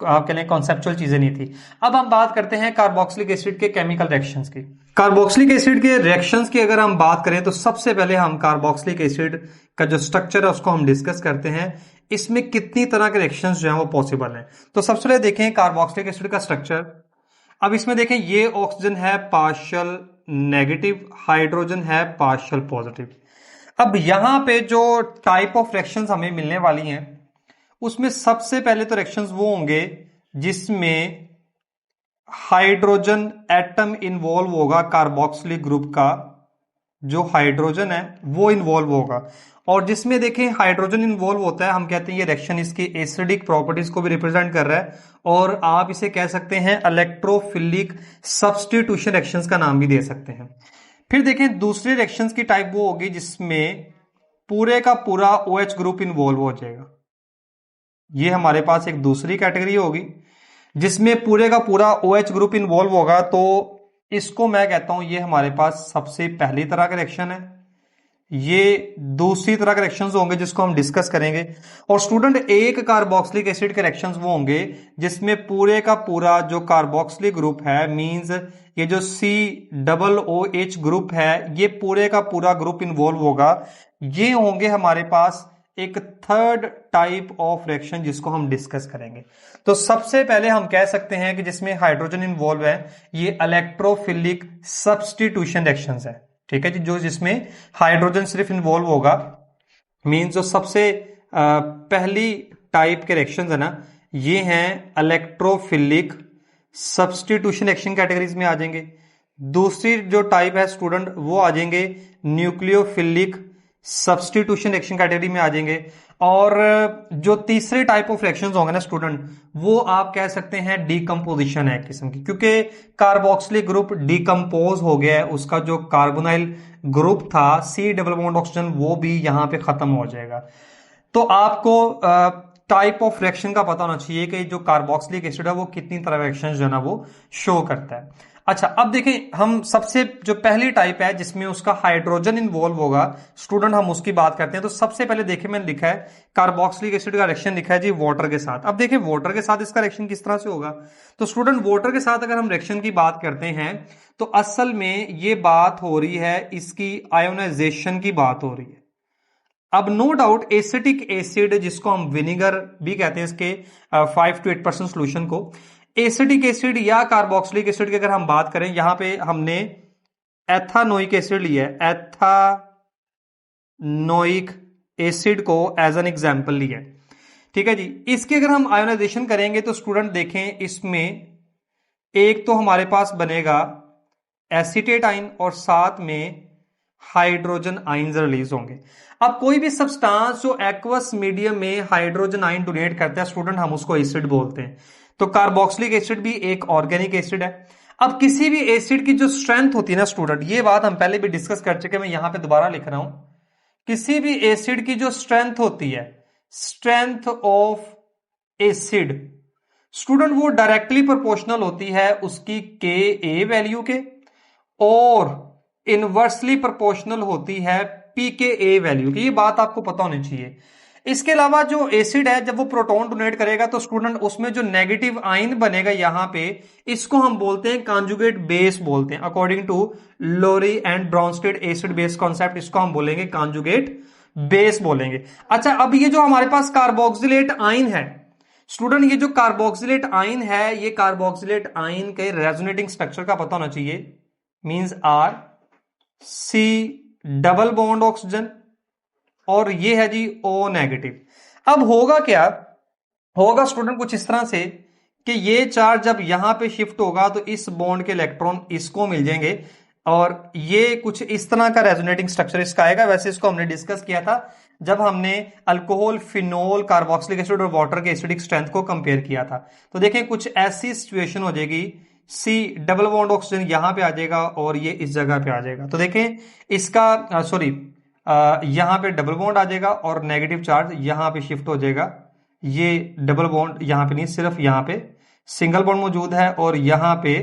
आपके लिए कॉन्सेप्चुअल चीजें नहीं थी। अब हम बात करते हैं कार्बोक्सिलिक एसिड के केमिकल रिएक्शंस की। कार्बोक्सिलिक एसिड के रिएक्शंस की अगर हम बात करें तो सबसे पहले हम कार्बोक्सिलिक एसिड का जो स्ट्रक्चर है उसको हम डिस्कस करते हैं। इसमें कितनी तरह के रिएक्शंस जो है वो पॉसिबल है। तो सबसे पहले देखें कार्बोक्सिलिक एसिड का स्ट्रक्चर। अब इसमें देखें, ये ऑक्सीजन है पार्शियल नेगेटिव, हाइड्रोजन है पार्शियल पॉजिटिव। अब यहां पे जो टाइप ऑफ रिएक्शंस हमें मिलने वाली हैं उसमें सबसे पहले तो रिएक्शंस वो होंगे जिसमें हाइड्रोजन एटम इन्वॉल्व होगा, कार्बोक्सिलिक ग्रुप का जो हाइड्रोजन है वो इन्वॉल्व होगा। और जिसमें देखें हाइड्रोजन इन्वॉल्व होता है, हम कहते हैं ये रिएक्शन इसकी एसिडिक प्रॉपर्टीज को भी रिप्रेजेंट कर रहा है और आप इसे कह सकते हैं इलेक्ट्रोफिलिक सब्स्टिट्यूशन रिएक्शंस का नाम भी दे सकते हैं। फिर देखें दूसरे रिएक्शंस की टाइप वो होगी जिसमें पूरे का पूरा OH ग्रुप इन्वॉल्व हो जाएगा। ये हमारे पास एक दूसरी कैटेगरी होगी जिसमें पूरे का पूरा OH ग्रुप इन्वॉल्व होगा। तो इसको मैं कहता हूं ये हमारे पास सबसे पहली तरह का रिएक्शन है। ये दूसरी तरह के रिएक्शंस होंगे जिसको हम डिस्कस करेंगे। और स्टूडेंट एक कार्बोक्सिलिक एसिड के रिएक्शंस वो होंगे जिसमें पूरे का पूरा जो कार्बोक्सिलिक ग्रुप है, मींस ये जो COOH ग्रुप है, ये पूरे का पूरा ग्रुप इन्वॉल्व होगा। ये होंगे हमारे पास एक थर्ड टाइप ऑफ रिएक्शन जिसको हम डिस्कस करेंगे। तो सबसे पहले हम कह सकते हैं कि जिसमें हाइड्रोजन इन्वॉल्व है ये इलेक्ट्रोफिलिक सब्स्टिट्यूशन रिएक्शंस है, ठीक है जी, जो जिसमें हाइड्रोजन सिर्फ इन्वॉल्व होगा। मींस जो सबसे पहली टाइप के रिएक्शंस है ना, ये हैं इलेक्ट्रोफिलिक सब्स्टिट्यूशन रिएक्शन कैटेगरीज में आ जाएंगे। दूसरी जो टाइप है स्टूडेंट वो आ जाएंगे न्यूक्लियोफिलिक सब्स्टिट्यूशन रिएक्शन कैटेगरी में आ जाएंगे। और जो तीसरे टाइप ऑफ रिएक्शंस होंगे ना स्टूडेंट, वो आप कह सकते हैं डीकंपोजिशन है एक किस्म की, क्योंकि कार्बोक्सिलिक ग्रुप डीकंपोज हो गया है, उसका जो कार्बोनाइल ग्रुप था C डबल बॉन्ड ऑक्सीजन वो भी यहां पे खत्म हो जाएगा। तो आपको टाइप ऑफ रिएक्शन का पता होना चाहिए कि जो कार्बोक्सिलिक एसिड है वो कितनी तरह रिएक्शन जो है ना वो शो करता है। अच्छा, अब देखें हम सबसे जो पहली टाइप है जिसमें उसका हाइड्रोजन इन्वॉल्व होगा स्टूडेंट, हम उसकी बात करते हैं। तो सबसे पहले देखें मैंने लिखा है कार्बोक्सिलिक एसिड का रिएक्शन लिखा है जी वाटर के साथ। अब देखें वाटर के साथ इसका रिएक्शन किस तरह से होगा। तो स्टूडेंट वाटर के साथ अगर हम रिएक्शन की बात करते हैं तो असल में ये बात हो रही है इसकी आयोनाइजेशन की बात हो रही है। अब नो डाउट एसिटिक एसिड जिसको हम विनेगर भी कहते हैं इसके 5 to 8% सोल्यूशन को, एसिटिक एसिड या कार्बोक्सिलिक एसिड की अगर हम बात करें, यहां पे हमने एथानोइक एसिड लिया है, एथानोइक एसिड को एज एन एग्जांपल लिया है। ठीक है जी, इसके अगर हम आयोनाइजेशन करेंगे तो स्टूडेंट देखें इसमें एक तो हमारे पास बनेगा एसीटेट आयन और साथ में हाइड्रोजन आयन्स रिलीज होंगे। अब कोई भी सब्सटेंस जो एक्वस मीडियम में हाइड्रोजन आयन डोनेट करता है स्टूडेंट, हम उसको एसिड बोलते हैं। तो कार्बोक्सिलिक एसिड भी एक ऑर्गेनिक एसिड है। अब किसी भी एसिड की जो स्ट्रेंथ होती है ना स्टूडेंट, ये बात हम पहले भी डिस्कस कर चुके हैं, मैं यहां पे दोबारा लिख रहा हूं। किसी भी एसिड की जो स्ट्रेंथ होती है, स्ट्रेंथ ऑफ एसिड स्टूडेंट, वो डायरेक्टली प्रोपोर्शनल होती है उसकी के ए वैल्यू के, और इनवर्सली प्रोपोर्शनल होती है पीके वैल्यू की। ये बात आपको पता होनी चाहिए। इसके अलावा जो एसिड है जब वो प्रोटॉन डोनेट करेगा तो स्टूडेंट उसमें जो नेगेटिव आयन बनेगा यहां पे, इसको हम बोलते हैं कॉन्जुगेट बेस बोलते हैं। According to Lowry and Bronsted acid base concept, इसको हम बोलेंगे कॉन्जुगेट बेस बोलेंगे। अच्छा, अब ये जो हमारे पास कार्बोक्सिलेट आयन है स्टूडेंट, ये जो कार्बोक्सिलेट आयन है, ये कार्बोक्सिलेट आयन के रेजोनेटिंग स्ट्रक्चर का पता होना चाहिए। Means R C double bond oxygen, और ये है जी ओ नेगेटिव। अब होगा क्या, होगा स्टूडेंट कुछ इस तरह से कि ये चार्ज जब यहां पे शिफ्ट होगा तो इस बॉन्ड के इलेक्ट्रॉन इसको मिल जाएंगे, और ये कुछ इस तरह का रेजोनेटिंग स्ट्रक्चर इसका आएगा। वैसे इसको हमने डिस्कस किया था जब हमने अल्कोहल, फिनोल, कार्बोक्सिलिक एसिड और वाटर के एसिडिक स्ट्रेंथ को कंपेयर किया था। तो देखें कुछ ऐसी सिचुएशन हो जाएगी, सी डबल बॉन्ड ऑक्सीजन यहां पे आ जाएगा और ये इस जगह पे आ जाएगा। तो देखें इसका सॉरी यहां पे डबल बॉन्ड आ जाएगा और नेगेटिव चार्ज यहां पे शिफ्ट हो जाएगा। ये डबल बॉन्ड यहां पे नहीं, सिर्फ यहां पे सिंगल बॉन्ड मौजूद है और यहां पे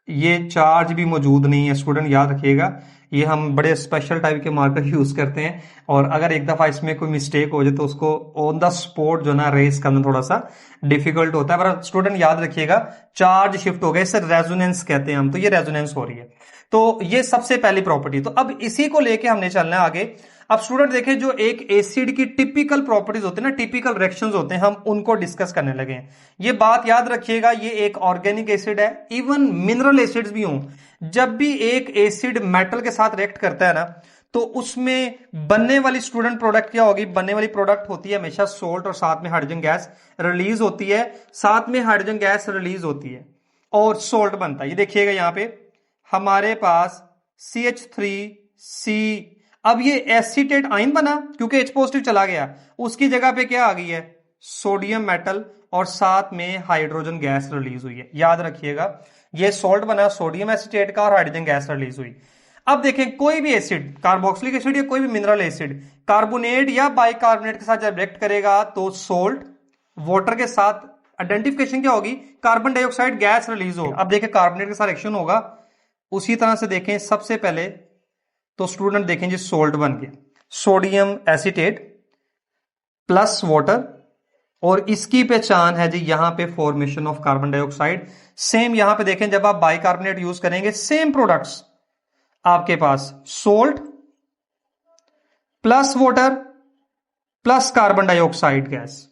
ये चार्ज भी मौजूद नहीं है। स्टूडेंट याद रखिएगा, ये हम बड़े स्पेशल टाइप के मार्कर यूज करते हैं, और अगर एक दफा इसमें कोई मिस्टेक हो जाए तो उसको ऑन द स्पॉट जो ना रेस करना थोड़ा सा डिफिकल्ट होता है। पर स्टूडेंट याद रखिएगा चार्ज शिफ्ट हो गया, इसे रेजोनेंस कहते हैं हम, तो ये रेजोनेंस हो रही है। तो ये सबसे पहली प्रॉपर्टी। तो अब इसी को लेके हमने चलना है आगे। अब स्टूडेंट देखें जो एक एसिड की टिपिकल प्रॉपर्टीज होती है ना, टिपिकल रिएक्शंस होते हैं, हम उनको डिस्कस करने लगे हैं। ये बात याद रखिएगा, ये एक ऑर्गेनिक एसिड है। इवन मिनरल एसिड्स भी हों, जब भी एक एसिड मेटल के साथ रिएक्ट करता है ना, तो उसमें बनने वाली स्टूडेंट प्रोडक्ट क्या होगी, बनने वाली प्रोडक्ट होती है हमेशा सोल्ट और साथ में हाइड्रोजन गैस रिलीज होती है, साथ में हाइड्रोजन गैस रिलीज होती है और सोल्ट बनता है। ये देखिएगा यहां पे हमारे पास CH3C। अब ये एसीटेट आयन बना क्योंकि H पॉजिटिव चला गया, उसकी जगह पे क्या आ गई है, सोडियम मेटल, और साथ में हाइड्रोजन गैस रिलीज हुई है। याद रखिएगा ये सोल्ट बना सोडियम एसीटेट का और हाइड्रोजन गैस रिलीज हुई। अब देखें कोई भी एसिड, कार्बोक्सिलिक एसिड या कोई भी मिनरल एसिड, कार्बोनेट या बाइकार्बोनेट के साथ जब रिएक्ट करेगा तो सोल्ट, वाटर के साथ आइडेंटिफिकेशन क्या होगी, कार्बन डाइऑक्साइड गैस रिलीज होगा। अब देखें कार्बोनेट के साथ रिएक्शन होगा, उसी तरह से देखें सबसे पहले तो स्टूडेंट देखें जी सोल्ट बन गया, सोडियम एसीटेट प्लस वाटर, और इसकी पहचान है जी यहां पे formation of carbon dioxide. Same यहां पे देखें जब आप बाइकार्बोनेट यूज करेंगे, सेम प्रोडक्ट्स आपके पास salt plus water plus carbon dioxide gas.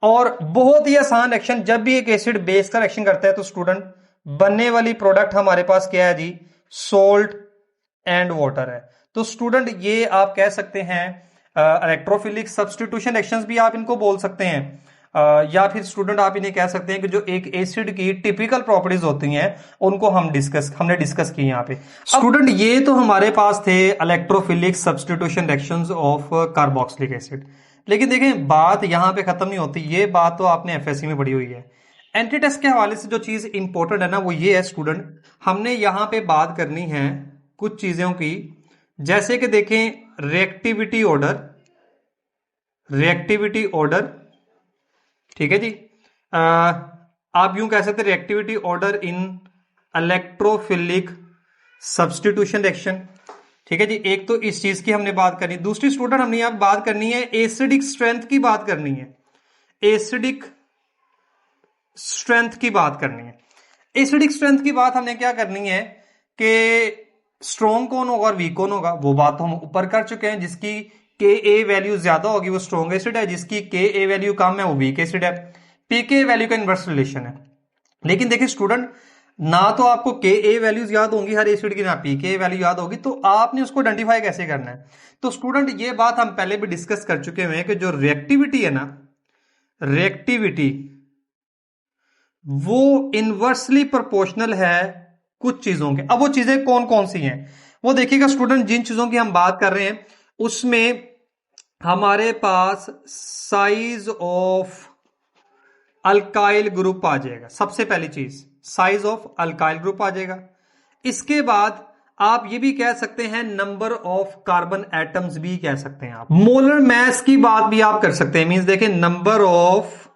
और बहुत ही आसान रिएक्शन, जब भी एक एसिड बेस का रिएक्शन करता है तो स्टूडेंट बनने वाली प्रोडक्ट हमारे पास क्या है जी, सोल्ट एंड वाटर है। तो स्टूडेंट ये आप कह सकते हैं इलेक्ट्रोफिलिक सब्स्टिट्यूशन रिएक्शंस भी आप इनको बोल सकते हैं, या फिर स्टूडेंट आप इन्हें कह सकते हैं कि जो एक एसिड की टिपिकल प्रॉपर्टीज होती हैं उनको हमने डिस्कस की यहाँ पे। स्टूडेंट ये तो हमारे पास थे electrophilic substitution reactions of carboxylic acid, लेकिन देखें बात यहां पे खत्म नहीं होती, ये बात तो आपने एफएससी में पढ़ी हुई है। एंटीटेस्ट के हवाले से जो चीज इंपॉर्टेंट है ना वो ये है स्टूडेंट, हमने यहां पे बात करनी है कुछ चीजों की, जैसे कि देखें रिएक्टिविटी ऑर्डर, रिएक्टिविटी ऑर्डर, ठीक है जी। आप यूं कह सकते हैं reactivity order in electrophilic substitution reaction. ठीक है जी, एक तो इस चीज की हमने बात करनी। दूसरी स्टूडेंट हमने यहां बात करनी है एसिडिक स्ट्रेंथ की बात करनी है, एसिडिक स्ट्रेंथ की बात करनी है। एसिडिक स्ट्रेंथ की बात हमने क्या करनी है कि स्ट्रॉन्ग कौन होगा और वीक कौन होगा, वो बात तो हम ऊपर कर चुके हैं। जिसकी के ए वैल्यू ज्यादा होगी वो स्ट्रॉन्ग एसिड है, जिसकी के ए वैल्यू कम है वो वीक एसिड है। पीके वैल्यू का इनवर्स रिलेशन है। लेकिन देखिए स्टूडेंट, ना तो आपको के ए वैल्यूज याद होंगी हर एसिड की, ना पी के वैल्यू याद होगी, तो आपने उसको आइडेंटिफाई कैसे करना है। तो स्टूडेंट ये बात हम पहले भी डिस्कस कर चुके हैं कि जो रिएक्टिविटी है ना, रिएक्टिविटी वो इनवर्सली प्रोपोर्शनल है कुछ चीजों के। अब वो चीजें कौन कौन सी हैं वो देखिएगा स्टूडेंट। जिन चीजों की हम बात कर रहे हैं उसमें हमारे पास साइज ऑफ अल्काइल ग्रुप आ जाएगा। सबसे पहली चीज साइज ऑफ अल्काइल ग्रुप आ जाएगा। इसके बाद आप ये भी कह सकते हैं नंबर ऑफ कार्बन एटम्स भी कह सकते हैं आप। मोलर मैस की बात भी आप कर सकते हैं। मींस देखें number of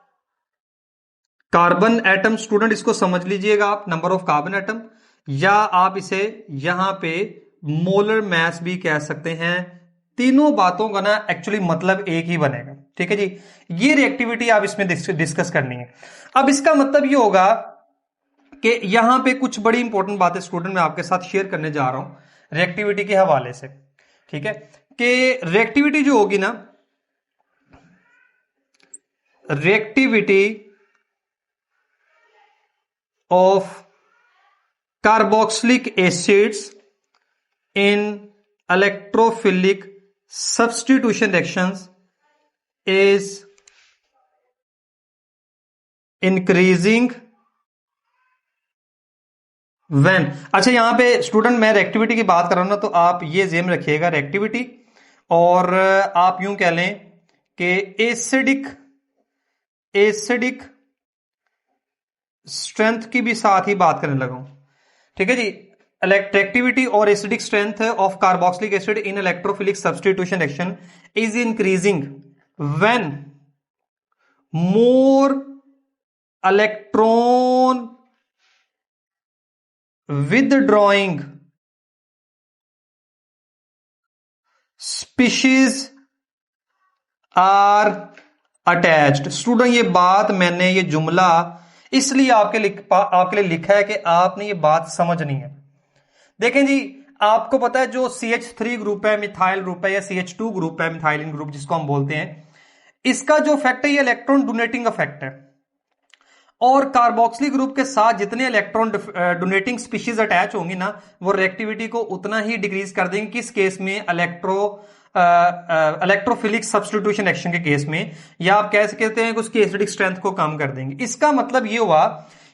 carbon atom. Student इसको समझ लीजिएगा आप, नंबर ऑफ कार्बन एटम, या आप इसे यहां पे मोलर मैस भी कह सकते हैं। तीनों बातों का ना एक्चुअली मतलब एक ही बनेगा। ठीक है जी, ये रिएक्टिविटी आप इसमें डिस्कस करनी है। अब इसका मतलब ये होगा कि यहां पे कुछ बड़ी इंपॉर्टेंट बातें स्टूडेंट मैं आपके साथ शेयर करने जा रहा हूं रिएक्टिविटी के हवाले से। ठीक है, कि रिएक्टिविटी जो होगी ना, reactivity of carboxylic acids in electrophilic substitution reactions is increasing when। अच्छा यहां पे स्टूडेंट मैं रिएक्टिविटी की बात कर रहा हूं ना, तो आप ये जेम रखिएगा रिएक्टिविटी, और आप यूं कह लें कि एसिडिक स्ट्रेंथ की भी साथ ही बात करने लगा हूं। ठीक है जी, रिएक्टिविटी और acidic strength of carboxylic acid in electrophilic substitution reaction is increasing when more electron withdrawing species are attached. Student ये बात मैंने ये जुमला इसलिए आपके लिए लिखा है कि आपने ये बात समझनी है। देखें जी, आपको पता है जो CH3 ग्रुप है, मिथाइल ग्रुप है, या CH2 ग्रुप है, मिथाइलिन ग्रुप जिसको हम बोलते हैं, इसका जो इफेक्ट है ये इलेक्ट्रॉन डोनेटिंग इफेक्ट है। और कार्बोक्सिलिक ग्रुप के साथ जितने इलेक्ट्रॉन डोनेटिंग स्पीशीज अटैच होंगी ना, वो रिएक्टिविटी को उतना ही डिक्रीज कर देंगे। किस केस में? इलेक्ट्रोफिलिक सब्स्टिट्यूशन एक्शन के केस में, या आप कह सकते हैं कि उसकी एसिडिक स्ट्रेंथ को कम कर देंगे। इसका मतलब ये हुआ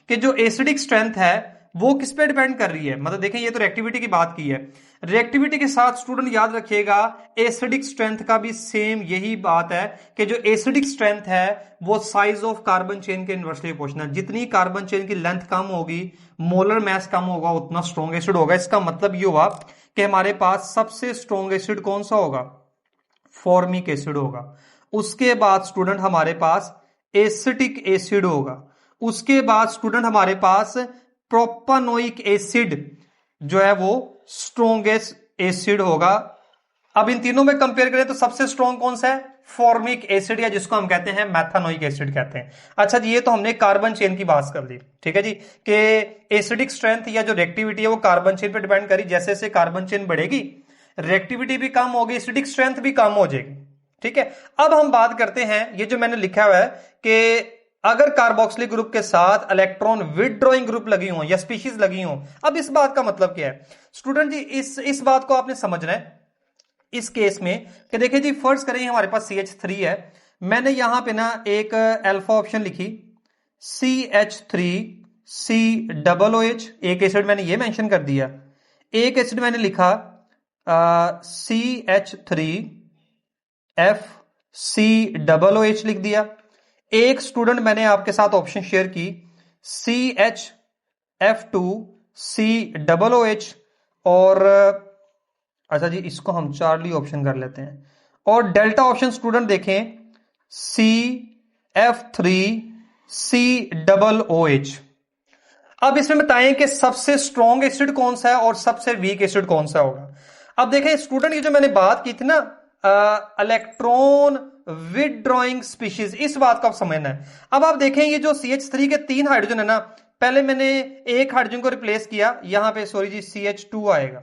कि जो एसिडिक स्ट्रेंथ है वो किस पे डिपेंड कर रही है। मतलब देखें, ये तो रिएक्टिविटी की बात की है। रिएक्टिविटी के साथ स्टूडेंट याद रखिएगा एसिडिक स्ट्रेंथ का भी सेम यही बात है कि जो एसिडिक स्ट्रेंथ है वो साइज ऑफ कार्बन चेन के इनवर्सली प्रोपोर्शनल। जितनी कार्बन चेन की लेंथ कम होगी, मोलर मास कम होगा, उतना स्ट्रॉन्ग एसिड होगा। इसका मतलब ये हुआ कि हमारे पास सबसे स्ट्रॉन्ग एसिड कौन सा होगा? फॉर्मिक एसिड होगा। उसके बाद स्टूडेंट हमारे पास एसिटिक एसिड होगा। उसके बाद स्टूडेंट हमारे पास प्रोपानोइक एसिड जो है वो स्ट्रॉन्गेस्ट एसिड होगा। अब इन तीनों में कंपेयर करें तो सबसे स्ट्रॉन्ग कौन सा है? फॉर्मिक एसिड, या जिसको हम कहते हैं मैथानोइक एसिड कहते हैं। अच्छा जी, ये तो हमने कार्बन चेन की बात कर ली। ठीक है जी, कि एसिडिक स्ट्रेंथ या जो रिएक्टिविटी है वो कार्बन चेन पे डिपेंड करी। जैसे जैसे कार्बन चेन बढ़ेगी रिएक्टिविटी भी कम होगी, एसिडिक स्ट्रेंथ भी कम हो जाएगी। ठीक है, अब हम बात करते हैं, ये जो मैंने लिखा हुआ है कि अगर कार्बोक्सिलिक ग्रुप के साथ इलेक्ट्रॉन विदड्रॉइंग ग्रुप लगी हो या स्पीशीज लगी हो। अब इस बात का मतलब क्या है स्टूडेंट जी? इस बात को आपने समझना है इस केस में कि देखिए जी, फर्स्ट करें हमारे पास CH3 है। मैंने यहां पे ना एक अल्फा ऑप्शन लिखी CH3COOH, एक एसिड मैंने ये मेंशन कर दिया। एक एसिड मैंने लिखा CH3FCOOH लिख दिया। एक स्टूडेंट मैंने आपके साथ ऑप्शन शेयर की CHF2COOH, और अच्छा जी इसको हम चार्ली ऑप्शन कर लेते हैं। और डेल्टा ऑप्शन स्टूडेंट देखें CF3COOH। अब इसमें बताएं कि सबसे स्ट्रॉन्ग एसिड कौन सा है और सबसे वीक एसिड कौन सा होगा। अब देखें स्टूडेंट, ये जो मैंने बात की थी ना इलेक्ट्रॉन विदड्रॉइंग स्पीशीज, इस बात को आप समझना है। अब आप देखें ये जो CH3 के 3 हाइड्रोजन है ना, पहले मैंने एक हाइड्रोजन को रिप्लेस किया, यहां पे सॉरी जी CH2 आएगा,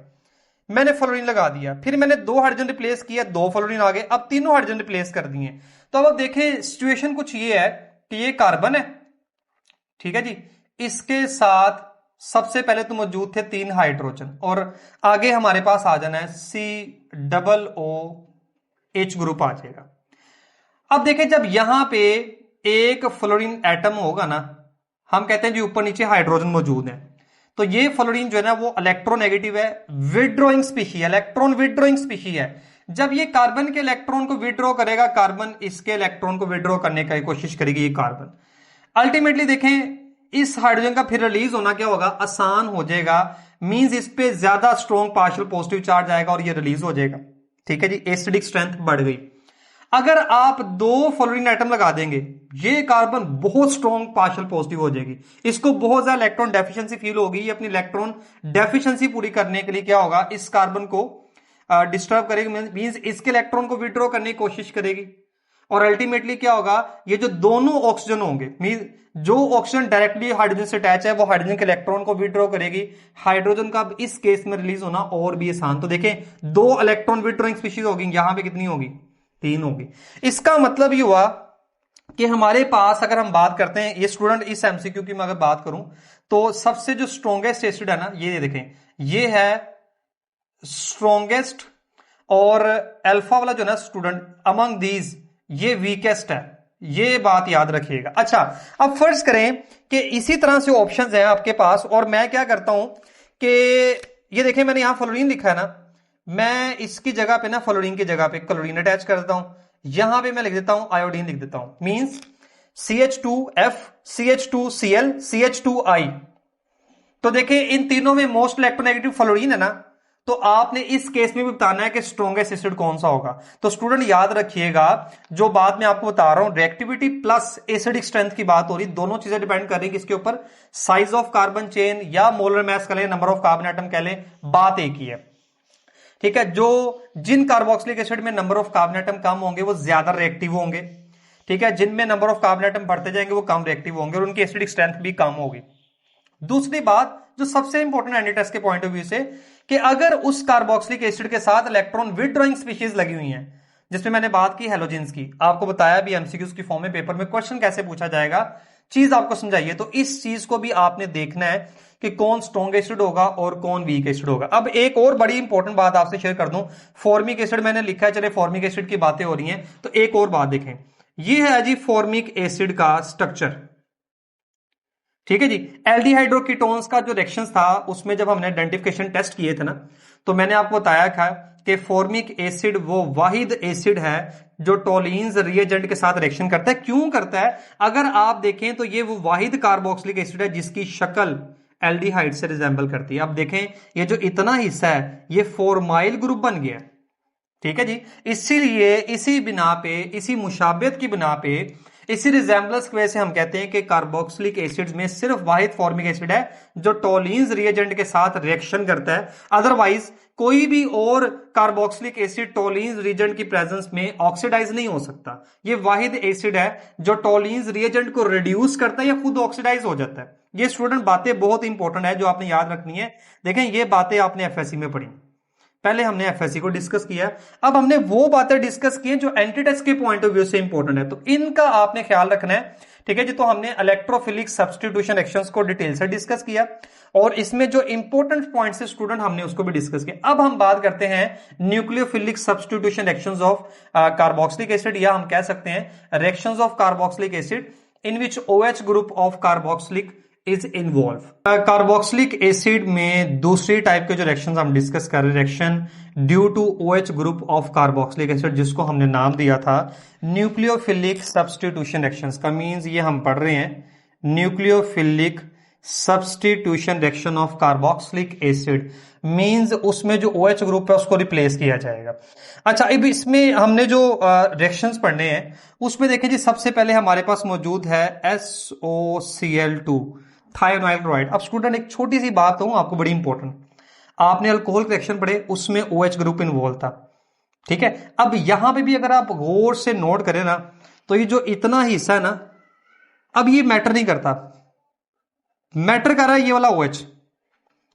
मैंने फ्लोरीन लगा दिया, फिर मैंने 2 हाइड्रोजन रिप्लेस किया, 2 फ्लोरीन आ गए, अब तीनों हाइड्रोजन रिप्लेस कर दिए। तो अब आप देखें सिचुएशन कुछ ये है कि ये कार्बन है, ठीक है जी, इसके साथ सबसे पहले तो मौजूद थे 3 हाइड्रोजन और आगे हमारे पास आ जाना है COOH ग्रुप आ जाएगा। अब देखें जब यहां पे एक फ्लोरीन एटम होगा ना, हम कहते हैं जी ऊपर नीचे हाइड्रोजन मौजूद है, तो ये फ्लोरीन जो है ना वो इलेक्ट्रोनेगेटिव है, विदड्रॉइंग स्पीशी है, इलेक्ट्रॉन विदड्रॉइंग स्पीशी है। जब ये कार्बन के इलेक्ट्रॉन को विदड्रॉ करेगा, कार्बन इसके इलेक्ट्रॉन को विदड्रॉ करने की कोशिश करेगी, ये कार्बन अल्टीमेटली देखें इस हाइड्रोजन का फिर रिलीज होना क्या होगा, आसान हो जाएगा, मींस इस पे ज्यादा स्ट्रॉन्ग पार्शियल पॉजिटिव चार्ज आएगा और ये रिलीज हो जाएगा, ठीक है जी, एसिडिक स्ट्रेंथ बढ़ गई। अगर आप 2 फ्लोरीन एटम लगा देंगे, ये कार्बन बहुत स्ट्रॉन्ग पार्शियल पॉजिटिव हो जाएगी, इसको बहुत ज्यादा इलेक्ट्रॉन डेफिशिएंसी फील होगी, ये अपनी इलेक्ट्रॉन डेफिशिएंसी पूरी करने के लिए क्या होगा, इस कार्बन को डिस्टर्ब करेगी, मींस इसके इलेक्ट्रॉन को विड्रॉ करने की कोशिश करेगी और अल्टीमेटली क्या होगा, ये जो दोनों ऑक्सीजन होंगे, मींस जो ऑक्सीजन डायरेक्टली हाइड्रोजन से अटैच है वो हाइड्रोजन के इलेक्ट्रॉन को विड्रॉ करेगी, हाइड्रोजन का इस केस में रिलीज होना और भी आसान। तो देखें 2 इलेक्ट्रॉन विड्रॉइंग स्पीशीज होगी, यहां पे कितनी होगी, 3 होगी। इसका मतलब ये हुआ कि हमारे पास अगर हम बात करते हैं, ये स्टूडेंट इस MCQ की मैं अगर बात करूं तो सबसे जो स्ट्रॉन्गेस्ट एसिड है ना, ये देखें ये है स्ट्रॉन्गेस्ट, और अल्फा वाला जो ना स्टूडेंट अमंग दीज ये वीकेस्ट है, ये बात याद रखिएगा। अच्छा अब फर्ज करें कि इसी तरह से ऑप्शंस हैं आपके पास और मैं क्या करता हूं कि ये देखें मैंने यहां फ्लोरीन लिखा है ना, मैं इसकी जगह पे ना फ्लोरीन की जगह पे क्लोरीन अटैच कर देता हूं, यहां पे मैं लिख देता हूं आयोडीन लिख देता हूं, मींस CH2F CH2Cl CH2I। तो देखिए इन तीनों में मोस्ट इलेक्ट्रोनेगेटिव फ्लोरीन है ना, तो आपने इस केस में भी बताना है कि स्ट्रॉन्गेस्ट एसिड कौन सा होगा। तो स्टूडेंट याद रखिएगा जो बात मैं आपको बता रहा हूं, रिएक्टिविटी प्लस एसिडिक स्ट्रेंथ की बात हो रही, दोनों चीजें डिपेंड कर रही है किसके ऊपर, साइज ऑफ कार्बन चेन या मोलर मास कह लें, नंबर ऑफ कार्बन एटम कह लें, बात एक ही है, ठीक है। जो जिन कार्बोक्सिलिक एसिड में नंबर ऑफ कार्बन एटम कम होंगे वो ज्यादा रिएक्टिव होंगे, ठीक है, जिनमें नंबर ऑफ कार्बन एटम बढ़ते जाएंगे वो कम रिएक्टिव होंगे और उनकी एसिडिक स्ट्रेंथ भी कम होगी। दूसरी बात जो सबसे इंपॉर्टेंट एंटी टेस्ट के पॉइंट ऑफ व्यू से, कि अगर उस कार्बोक्सिलिक एसिड के साथ इलेक्ट्रॉन विदड्रॉइंग स्पीशीज लगी हुई हैं, जिसमें मैंने बात की हैलोजेंस की, आपको बताया भी MCQs की फॉर्म में पेपर में क्वेश्चन कैसे पूछा जाएगा, चीज आपको समझाइए, तो इस चीज को भी आपने देखना है कि कौन स्ट्रॉन्ग एसिड होगा और कौन वीक एसिड होगा। अब एक और बड़ी इंपॉर्टेंट बात आपसे शेयर कर दूं, फॉर्मिक एसिड मैंने लिखा है, चले फॉर्मिक एसिड की बातें हो रही हैं तो एक और बात देखें, ये है जी फॉर्मिक एसिड का स्ट्रक्चर, ठीक है जी। एल्डिहाइड्रोकीटोन्स का जो रिएक्शंस था उसमें जब हमने आइडेंटिफिकेशन टेस्ट किए थे ना, तो मैंने आपको बताया था कि फॉर्मिक एसिड वो वाहिद एसिड है जो टोलीन्स रिएजेंट के साथ रिएक्शन करता है। क्यों करता है, अगर आप देखें तो ये वो वाहिद कार्बोक्सिलिक एसिड है जिसकी शक्ल एल्डिहाइड से रिजेंबल करती है। अब देखें ये जो इतना हिस्सा है ये फॉर्माइल ग्रुप बन गया, ठीक है जी। इसीलिए इसी बिना पे, इसी मुशाबियत की बिना पे, इसी रिजेंबलेंस की वजह से हम कहते हैं कि कार्बोक्सिलिक एसिड्स में सिर्फ वाहिद फॉर्मिक एसिड है जो टोलीन्स रिएजेंट के साथ रिएक्शन करता है, अदरवाइज कोई भी और कार्बोक्सिलिक एसिड टोलीन्स रिएजेंट की प्रेजेंस में ऑक्सीडाइज नहीं हो सकता। ये वाहिद एसिड है जो टोलीन्स रिएजेंट को रिड्यूस करता है या खुद ऑक्सीडाइज हो जाता है। ये स्टूडेंट बातें बहुत इंपॉर्टेंट है जो आपने याद रखनी है। देखें ये बातें आपने एफएससी में पढ़ी, पहले हमने एफएससी को डिस्कस किया, अब हमने वो बातें डिस्कस की जो एंटी टेस्ट के पॉइंट ऑफ व्यू से इंपॉर्टेंट है, तो इनका आपने ख्याल रखना है, ठीक है जी। तो हमने इलेक्ट्रोफिलिक सब्स्टिट्यूशन रिएक्शंस को डिटेल से डिस्कस किया और इसमें जो इंपॉर्टेंट पॉइंट्स है स्टूडेंट हमने उसको भी डिस्कस किया। अब हम बात करते हैं nucleophilic substitution reactions of carboxylic acid, या हम कह सकते हैं reactions of carboxylic acid in which OH group of carboxylic is involve. Carboxylic acid में दूसरी टाइप के जो रिएक्शंस हम डिस्कस कर रहे हैं, reaction due to OH group of carboxylic acid, जिसको हमने नाम दिया था न्यूक्लियोफिलिक सब्स्टिट्यूशन रिएक्शंस का। मींस ये हम पढ़ रहे हैं nucleophilic substitution reaction of carboxylic acid, means उसमें जो OH ग्रुप है उसको रिप्लेस किया जाएगा। अच्छा अब इसमें हमने जो रिएक्शंस पढ़ने हैं उसमें देखें जी, सबसे पहले हमारे पास मौजूद है SOCl2, थायोनाइल क्लोराइड। अब स्टूडेंट एक छोटी सी बात हो आपको, बड़ी इंपॉर्टेंट, आपने अल्कोहल के रिएक्शन पढ़े, उसमें OH ग्रुप इन्वॉल्व था, ठीक है। अब यहां पे भी अगर आप गौर से नोट करें ना, तो ये जो इतना हिस्सा है ना, अब ये मैटर नहीं करता, मैटर कर रहा है ये वाला OH,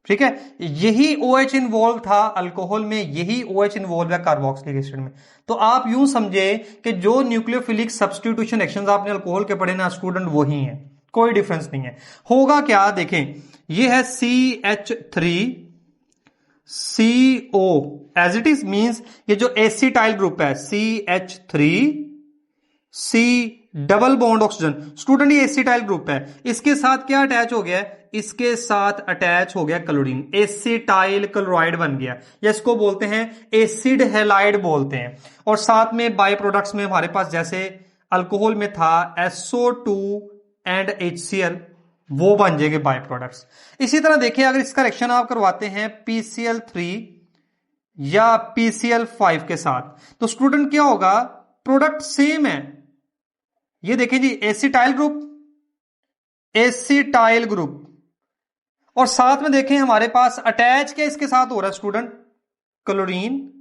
ठीक है। यही OH इन्वॉल्व था अल्कोहल में, यही OH इन्वॉल्व है कार्बोक्सिलिक एसिड में। तो आप यूं समझे कि जो न्यूक्लियोफिलिक सब्स्टिट्यूशन एक्शंस आपने अल्कोहल के पढ़े ना स्टूडेंट, वही है, कोई डिफरेंस नहीं है। होगा क्या, देखें, ये है CH3CO as it is, means ये जो एसिटाइल ग्रुप है CH3C double bond oxygen, student ये एसिटाइल ग्रुप है, इसके साथ क्या अटैच हो गया है, इसके साथ अटैच हो गया क्लोरीन, एसिटाइल क्लोराइड बन गया, या इसको बोलते हैं एसिड हैलाइड बोलते हैं। और साथ में बाय प्रोडक्ट्स में हमारे पास जैसे अल्कोहल में था SO2 एंड HCl, वो बन जाएंगे बाय प्रोडक्ट्स। इसी तरह देखिए, अगर इसका रिएक्शन आप करवाते हैं PCl3 या PCl5 के साथ, तो स्टूडेंट क्या होगा, प्रोडक्ट सेम है। ये देखिए जी, एसिटाइल ग्रुप, और साथ में देखें हमारे पास अटैच क्या इसके साथ हो रहा है स्टूडेंट, क्लोरीन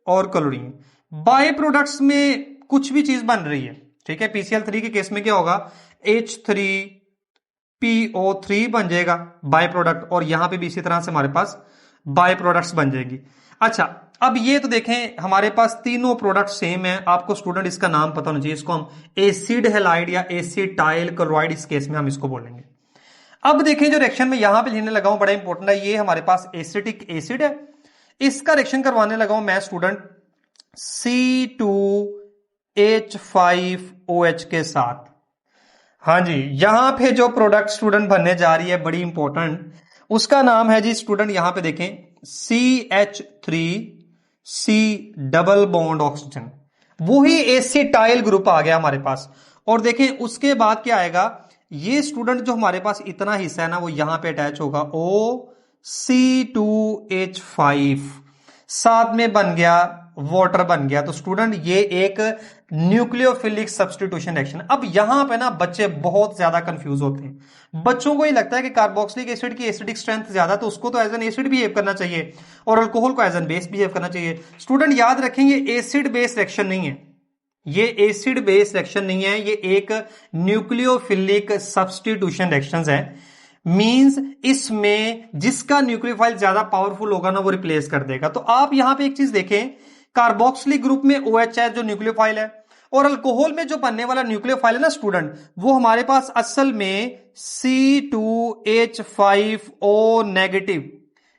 और क्लोरीन। बाय प्रोडक्ट्स में कुछ भी चीज बन रही है, ठीक है। PCl3 के केस में क्या होगा, H3PO3 बन जाएगा बाय प्रोडक्ट, और यहां पे भी इसी तरह से हमारे पास बाय प्रोडक्ट्स बन जाएगी। अच्छा, अब ये तो देखें हमारे पास तीनों प्रोडक्ट सेम है, आपको स्टूडेंट इसका नाम पता होना चाहिए, इसको हम एसिड हैलाइड या एसिटाइल क्लोराइड इस केस में हम इसको बोलेंगे। अब देखें जो रिएक्शन में यहां पे लिखने लगा हूं, बड़ा इंपॉर्टेंट है, ये हमारे पास एसिटिक एसिड है, इसका रिएक्शन करवाने लगा हूं मैं स्टूडेंट C2H5OH के साथ। हाँ जी, यहां पे जो प्रोडक्ट स्टूडेंट बनने जा रही है बड़ी इंपॉर्टेंट, उसका नाम है जी स्टूडेंट, यहां पे देखें CH3C डबल बॉन्ड ऑक्सीजन, वही एसिटाइल ग्रुप आ गया हमारे पास। और देखें उसके बाद क्या आएगा, ये स्टूडेंट जो हमारे पास इतना हिस्सा है ना, वो यहां पे अटैच होगा OC2H5, साथ में बन गया वाटर बन गया। तो स्टूडेंट ये एक न्यूक्लियोफिलिक सब्स्टिट्यूशन रिएक्शन। अब यहां पे ना बच्चे बहुत ज्यादा कंफ्यूज होते हैं, बच्चों को ये लगता है कि कार्बोक्सिलिक एसिड की एसिडिक स्ट्रेंथ ज्यादा, तो उसको तो एज एन एसिड बिहेव करना चाहिए और अल्कोहल को एज एन बेस बिहेव करना चाहिए। स्टूडेंट याद रखें, ये एसिड बेस रिएक्शन नहीं है, ये एसिड बेस रिएक्शन नहीं है, ये एक न्यूक्लियोफिलिक सब्स्टिट्यूशन रिएक्शंस है। मींस इसमें जिसका न्यूक्लियोफाइल ज्यादा पावरफुल होगा ना, वो रिप्लेस कर देगा। तो आप यहां पे एक चीज देखें, कार्बोक्सिलिक ग्रुप में OH है जो न्यूक्लियोफाइल है, और अल्कोहल में जो बनने वाला न्यूक्लियोफाइल है ना स्टूडेंट, वो हमारे पास असल में C2H5O नेगेटिव,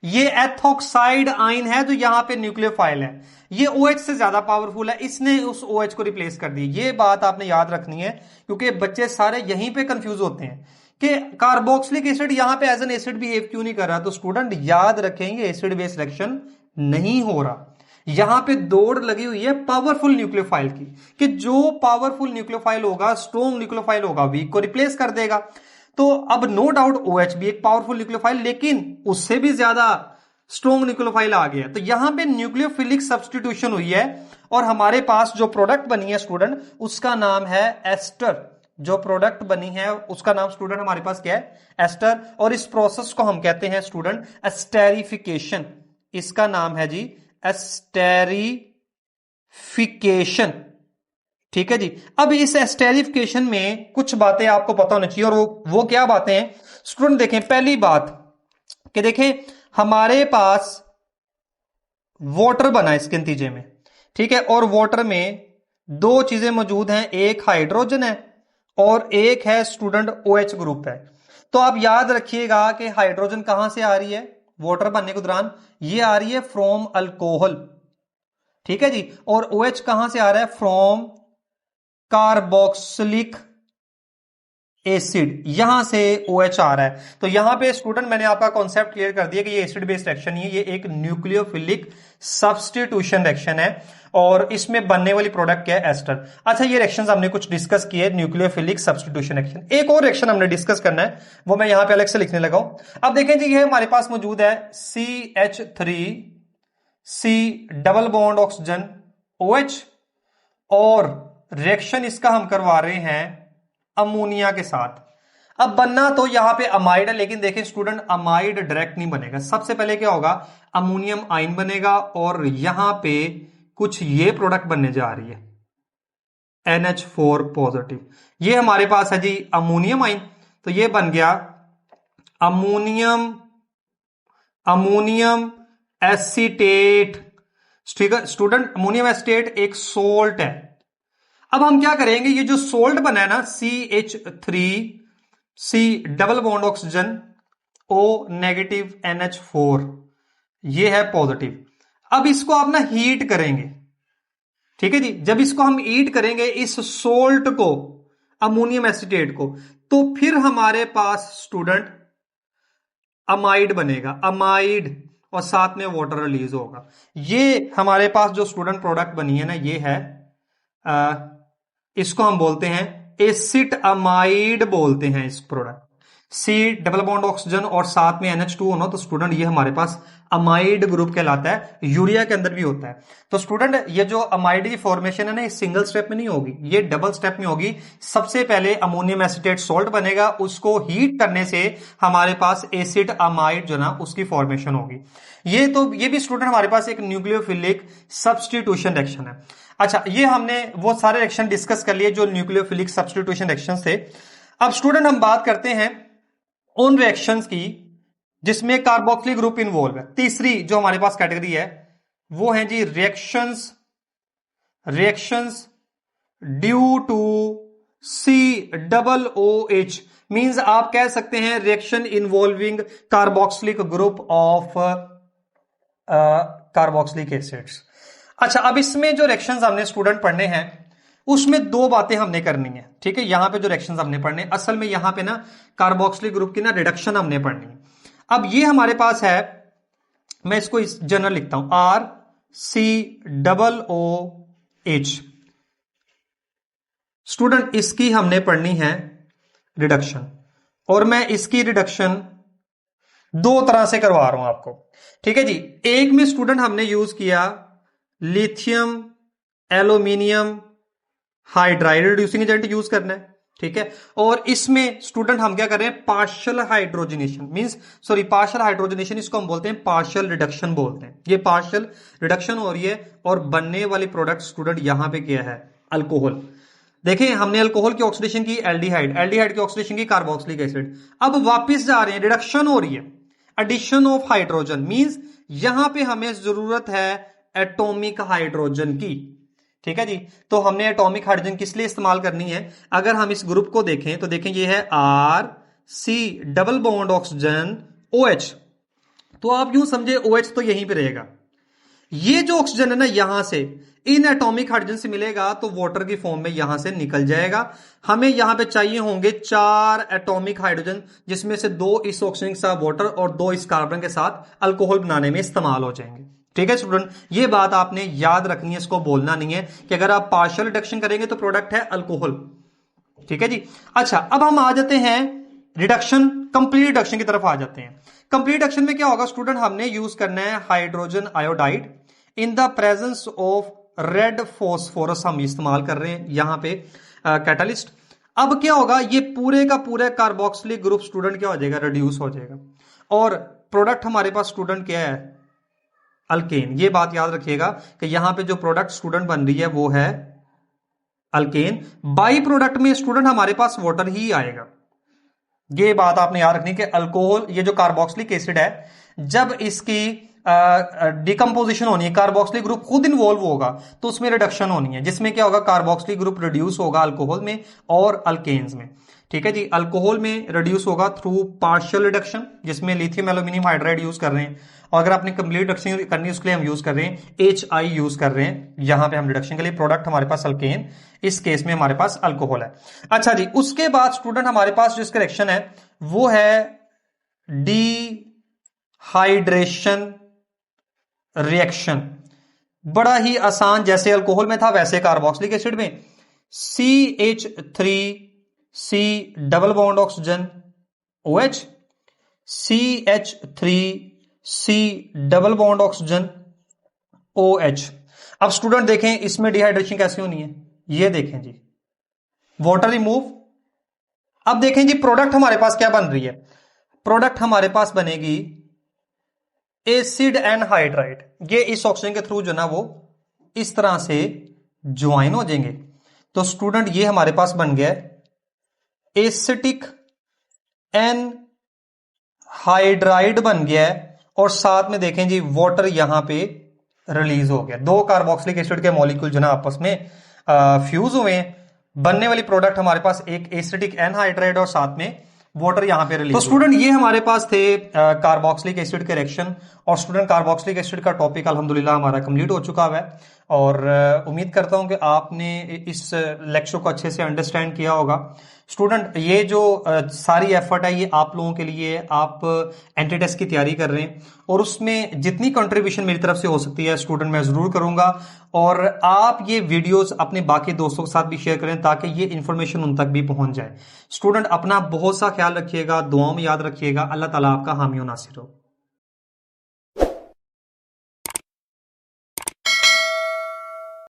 ये एथोक्साइड आयन है जो यहां पे न्यूक्लियोफाइल है, ये OH से ज्यादा पावरफुल है, इसने उस OH को रिप्लेस कर दी। ये बात आपने याद रखनी है, क्योंकि बच्चे सारे यहीं पे कंफ्यूज होते हैं कि कार्बोक्सिलिक एसिड यहां पे एज एन एसिड बिहेव क्यों नहीं कर रहा। तो स्टूडेंट याद रखेंगे, एसिड बेस रिएक्शन नहीं हो रहा, यहां पे दौड़ लगी हुई है पावरफुल न्यूक्लियोफाइल की, कि जो पावरफुल न्यूक्लियोफाइल होगा, स्ट्रॉन्ग न्यूक्लियोफाइल होगा, वीक को रिप्लेस कर देगा। तो अब नो डाउट OH भी एक पावरफुल न्यूक्लियोफाइल, लेकिन उससे भी ज्यादा स्ट्रॉन्ग न्यूक्लियोफाइल आ गया। तो यहां पे न्यूक्लियोफिलिक सब्स्टिट्यूशन हुई है, और हमारे पास जो प्रोडक्ट बनी है स्टूडेंट, उसका नाम है एस्टर। जो प्रोडक्ट बनी है उसका नाम स्टूडेंट हमारे पास क्या है, एस्टर। और इस प्रोसेस को हम कहते हैं स्टूडेंट एस्टेरिफिकेशन, इसका नाम है जी एस्टेरिफिकेशन, ठीक है जी। अब इस एस्टेरिफिकेशन में कुछ बातें आपको पता होनी चाहिए, और वो क्या बातें हैं स्टूडेंट, देखें पहली बात कि देखें हमारे पास वाटर बना है इसके नतीजे में, ठीक है, और वाटर में दो चीजें मौजूद हैं, एक हाइड्रोजन है और एक है स्टूडेंट OH ग्रुप है। तो आप याद रखिएगा कि हाइड्रोजन कहां से आ रही है वाटर बनने के दौरान, ये आ रही है फ्रॉम अल्कोहल, ठीक है जी, और OH कहां से आ रहा है, फ्रॉम कार्बोक्सिलिक एसिड, यहां से OH आ रहा है। तो यहां पे स्टूडेंट मैंने आपका कॉन्सेप्ट क्लियर कर दिया कि ये एसिड बेस्ड रिएक्शन नहीं है, ये एक न्यूक्लियोफिलिक सब्स्टिट्यूशन रिएक्शन है, और इसमें बनने वाली प्रोडक्ट क्या है, एस्टर। अच्छा, ये रिएक्शंस हमने कुछ डिस्कस किए, न्यूक्लियोफिलिक सब्स्टिट्यूशन रिएक्शन। एक और रिएक्शन हमने डिस्कस करना है, वो मैं यहां पे अलग से लिखने लगा हूं। अब देखें जी, ये हमारे पास मौजूद है CH3C double bond oxygen OH, और रिएक्शन इसका हम करवा रहे हैं अमोनिया के साथ। अब बनना तो यहां पे अमाइड है, लेकिन देखें स्टूडेंट अमाइड डायरेक्ट नहीं बनेगा। सबसे पहले क्या होगा, अमोनियम आयन बनेगा और यहां पे कुछ ये प्रोडक्ट बनने जा रही है NH4 पॉजिटिव। ये हमारे पास है जी अमोनियम आयन, तो ये बन गया ammonium ammonium acetate. Student ammonium acetate एक सोल्ट है। अब हम क्या करेंगे, ये जो सोल्ट बना है ना CH3C double bond oxygen O negative NH4, ये है पॉजिटिव। अब इसको आप ना हीट करेंगे, ठीक है जी। जब इसको हम हीट करेंगे इस सोल्ट को, अमोनियम एसीटेट को, तो फिर हमारे पास स्टूडेंट अमाइड बनेगा, अमाइड, और साथ में वाटर रिलीज होगा। ये हमारे पास जो स्टूडेंट प्रोडक्ट बनी है ना, ये है इसको हम बोलते हैं एसिड अमाइड बोलते हैं इस product. C double bond oxygen और साथ में NH2 होना, तो स्टूडेंट ये हमारे पास अमाइड ग्रुप कहलाता है। यूरिया के अंदर भी होता है। तो स्टूडेंट ये जो अमाइड की फॉर्मेशन है ना, ये सिंगल स्टेप में नहीं होगी, ये डबल स्टेप में होगी। सबसे पहले अमोनियम एसीटेट सॉल्ट बनेगा, उसको हीट करने से हमारे पास एसिड अमाइड जो ना उसकी फॉर्मेशन होगी। ये भी स्टूडेंट हमारे पास एक न्यूक्लियोफिलिक सब्स्टिट्यूशन रिएक्शन है। अच्छा, ये हमने वो सारे रिएक्शन डिस्कस कर लिए जो न्यूक्लियोफिलिक सब्स्टिट्यूशन रिएक्शन थे। अब स्टूडेंट हम बात करते हैं उन रिएक्शंस की जिसमें कार्बोक्सिलिक ग्रुप इन्वॉल्व है। तीसरी जो हमारे पास कैटेगरी है वो है जी reactions due to COOH, means आप कह सकते हैं reaction involving carboxylic group of carboxylic acids. अच्छा, अब इसमें जो रिएक्शंस हमने स्टूडेंट पढ़ने हैं उसमें दो बातें हमने करनी है, ठीक है। यहां पे जो रिएक्शंस हमने पढ़ने, असल में यहां पे ना कार्बोक्सिलिक ग्रुप की ना रिडक्शन हमने पढ़नी है। अब ये हमारे पास है, मैं इसको इस जनरल लिखता हूं RCOOH। स्टूडेंट इसकी हमने पढ़नी है रिडक्शन, और मैं इसकी रिडक्शन दो तरह से करवा रहा हूं आपको, ठीक है जी। एक में स्टूडेंट हमने यूज किया lithium aluminium hydride reducing agent use करना है, ठीक है। और इसमें स्टूडेंट हम क्या कर रहे हैं, पार्शियल हाइड्रोजनेशन, इसको हम बोलते हैं पार्शियल रिडक्शन बोलते हैं। ये पार्शियल रिडक्शन हो रही है और बनने वाली प्रोडक्ट स्टूडेंट यहां पे क्या है, अल्कोहल। देखें हमने अल्कोहल की ऑक्सीडेशन की एल्डिहाइड की ऑक्सीडेशन की कार्बोक्सिलिक एसिड। अब वापस जा रहे हैं, रिडक्शन हो रही है, एडिशन ऑफ हाइड्रोजन, मींस यहां पे हमें जरूरत है एटॉमिक हाइड्रोजन की, ठीक है जी। तो हमने एटॉमिक हाइड्रोजन किस लिए इस्तेमाल करनी है, अगर हम इस ग्रुप को देखें तो देखें ये है RC double bond oxygen OH, तो आप यूं समझे OH तो यहीं पे रहेगा। ये जो ऑक्सीजन है ना यहां से इन एटॉमिक हाइड्रोजन से मिलेगा तो वाटर की फॉर्म में यहां से निकल जाएगा। हमें यहां पे चाहिए होंगे 4 एटॉमिक हाइड्रोजन, जिसमें से 2 इस ऑक्सीजन के साथ वाटर और 2 इस कार्बन के साथ अल्कोहल बनाने में इस्तेमाल हो जाएंगे, ठीक है स्टूडेंट। ये बात आपने याद रखनी है, इसको बोलना नहीं है कि अगर आप पार्शियल रिडक्शन करेंगे तो प्रोडक्ट है अल्कोहल, ठीक है जी। अच्छा, अब हम आ जाते हैं रिडक्शन, कंप्लीट रिडक्शन की तरफ आ जाते हैं। कंप्लीट रिडक्शन में क्या होगा स्टूडेंट, हमने यूज करना है hydrogen iodide in the presence of red phosphorus, हम इस्तेमाल कर रहे हैं यहां पे कैटलिस्ट। अब क्या होगा, ये पूरे का पूरा कार्बोक्सिलिक ग्रुप स्टूडेंट क्या हो जाएगा, रिड्यूस हो जाएगा, और प्रोडक्ट हमारे पास स्टूडेंट क्या है, अल्केन। ये बात याद रखिएगा कि यहां पे जो प्रोडक्ट स्टूडेंट बन रही है वो है अल्केन। बाई प्रोडक्ट में स्टूडेंट हमारे पास वाटर ही आएगा। ये बात आपने याद रखनी कि अल्कोहल, ये जो कार्बोक्सिलिक एसिड है, जब इसकी डिकम्पोजिशन होनी है, कार्बोक्सिलिक ग्रुप खुद इन्वॉल्व होगा तो उसमें रिडक्शन होनी है, जिसमें क्या होगा, कार्बोक्सिलिक ग्रुप रिड्यूस होगा अल्कोहल में और अल्केन्स में, ठीक है जी। अल्कोहल में रिड्यूस होगा थ्रू पार्शियल रिडक्शन, जिसमें लिथियम एल्यूमिनियम हाइड्राइड यूज कर रहे हैं, और अगर आपने कंप्लीट रिडक्शन करनी है उसके लिए हम यूज कर रहे हैं HI यूज कर रहे हैं यहां पे हम रिडक्शन के लिए। प्रोडक्ट हमारे पास अल्केन, इस केस में हमारे पास अल्कोहल है। अच्छा जी, उसके बाद स्टूडेंट हमारे पास जो इसका रिएक्शन है वो है डिहाइड्रेशन रिएक्शन। बड़ा ही आसान, जैसे अल्कोहल में था वैसे कार्बोक्सिलिक एसिड में CH3C double bond oxygen OH, CH3C double bond oxygen OH। अब स्टूडेंट देखें इसमें डिहाइड्रेशन कैसे होनी है, ये देखें जी, वाटर रिमूव, अब देखें जी प्रोडक्ट हमारे पास क्या बन रही है। प्रोडक्ट हमारे पास बनेगी एसिड एनहाइड्राइड। ये इस ऑक्सीजन के थ्रू जो ना वो इस तरह से ज्वाइन हो जाएंगे। तो स्टूडेंट ये हमारे पास बन गया एसिटिक एनहाइड्राइड बन गया है, और साथ में देखें जी वाटर यहां पे रिलीज हो गया। दो कार्बोक्सिलिक एसिड के मॉलिक्यूल जो ना आपस में फ्यूज हुए हैं। बनने वाली प्रोडक्ट हमारे पास एक एसिटिक एनहाइड्राइड और साथ में वाटर यहां पे रिलीज। तो स्टूडेंट ये हमारे पास थे कार्बोक्सिलिक एसिड के रिएक्शन। और स्टूडेंट कार्बोक्सिलिक एसिड का टॉपिक अल्हम्दुलिल्लाह हमारा कंप्लीट हो चुका है। और उम्मीद करता हूं कि आपने इस लेक्चर को अच्छे से अंडरस्टैंड किया होगा। स्टूडेंट ये जो सारी एफर्ट है ये आप लोगों के लिए, आप एंट्री टेस्ट की तैयारी कर रहे हैं और उसमें जितनी कंट्रीब्यूशन मेरी तरफ से हो सकती है स्टूडेंट मैं जरूर करूंगा। और आप ये वीडियोस अपने बाकी दोस्तों के साथ भी शेयर करें ताकि ये इंफॉर्मेशन उन तक भी पहुंच जाए। स्टूडेंट अपना बहुत सा ख्याल रखिएगा, दुआओं में याद रखिएगा। अल्लाह ताला आपका हामी और नासिर हो।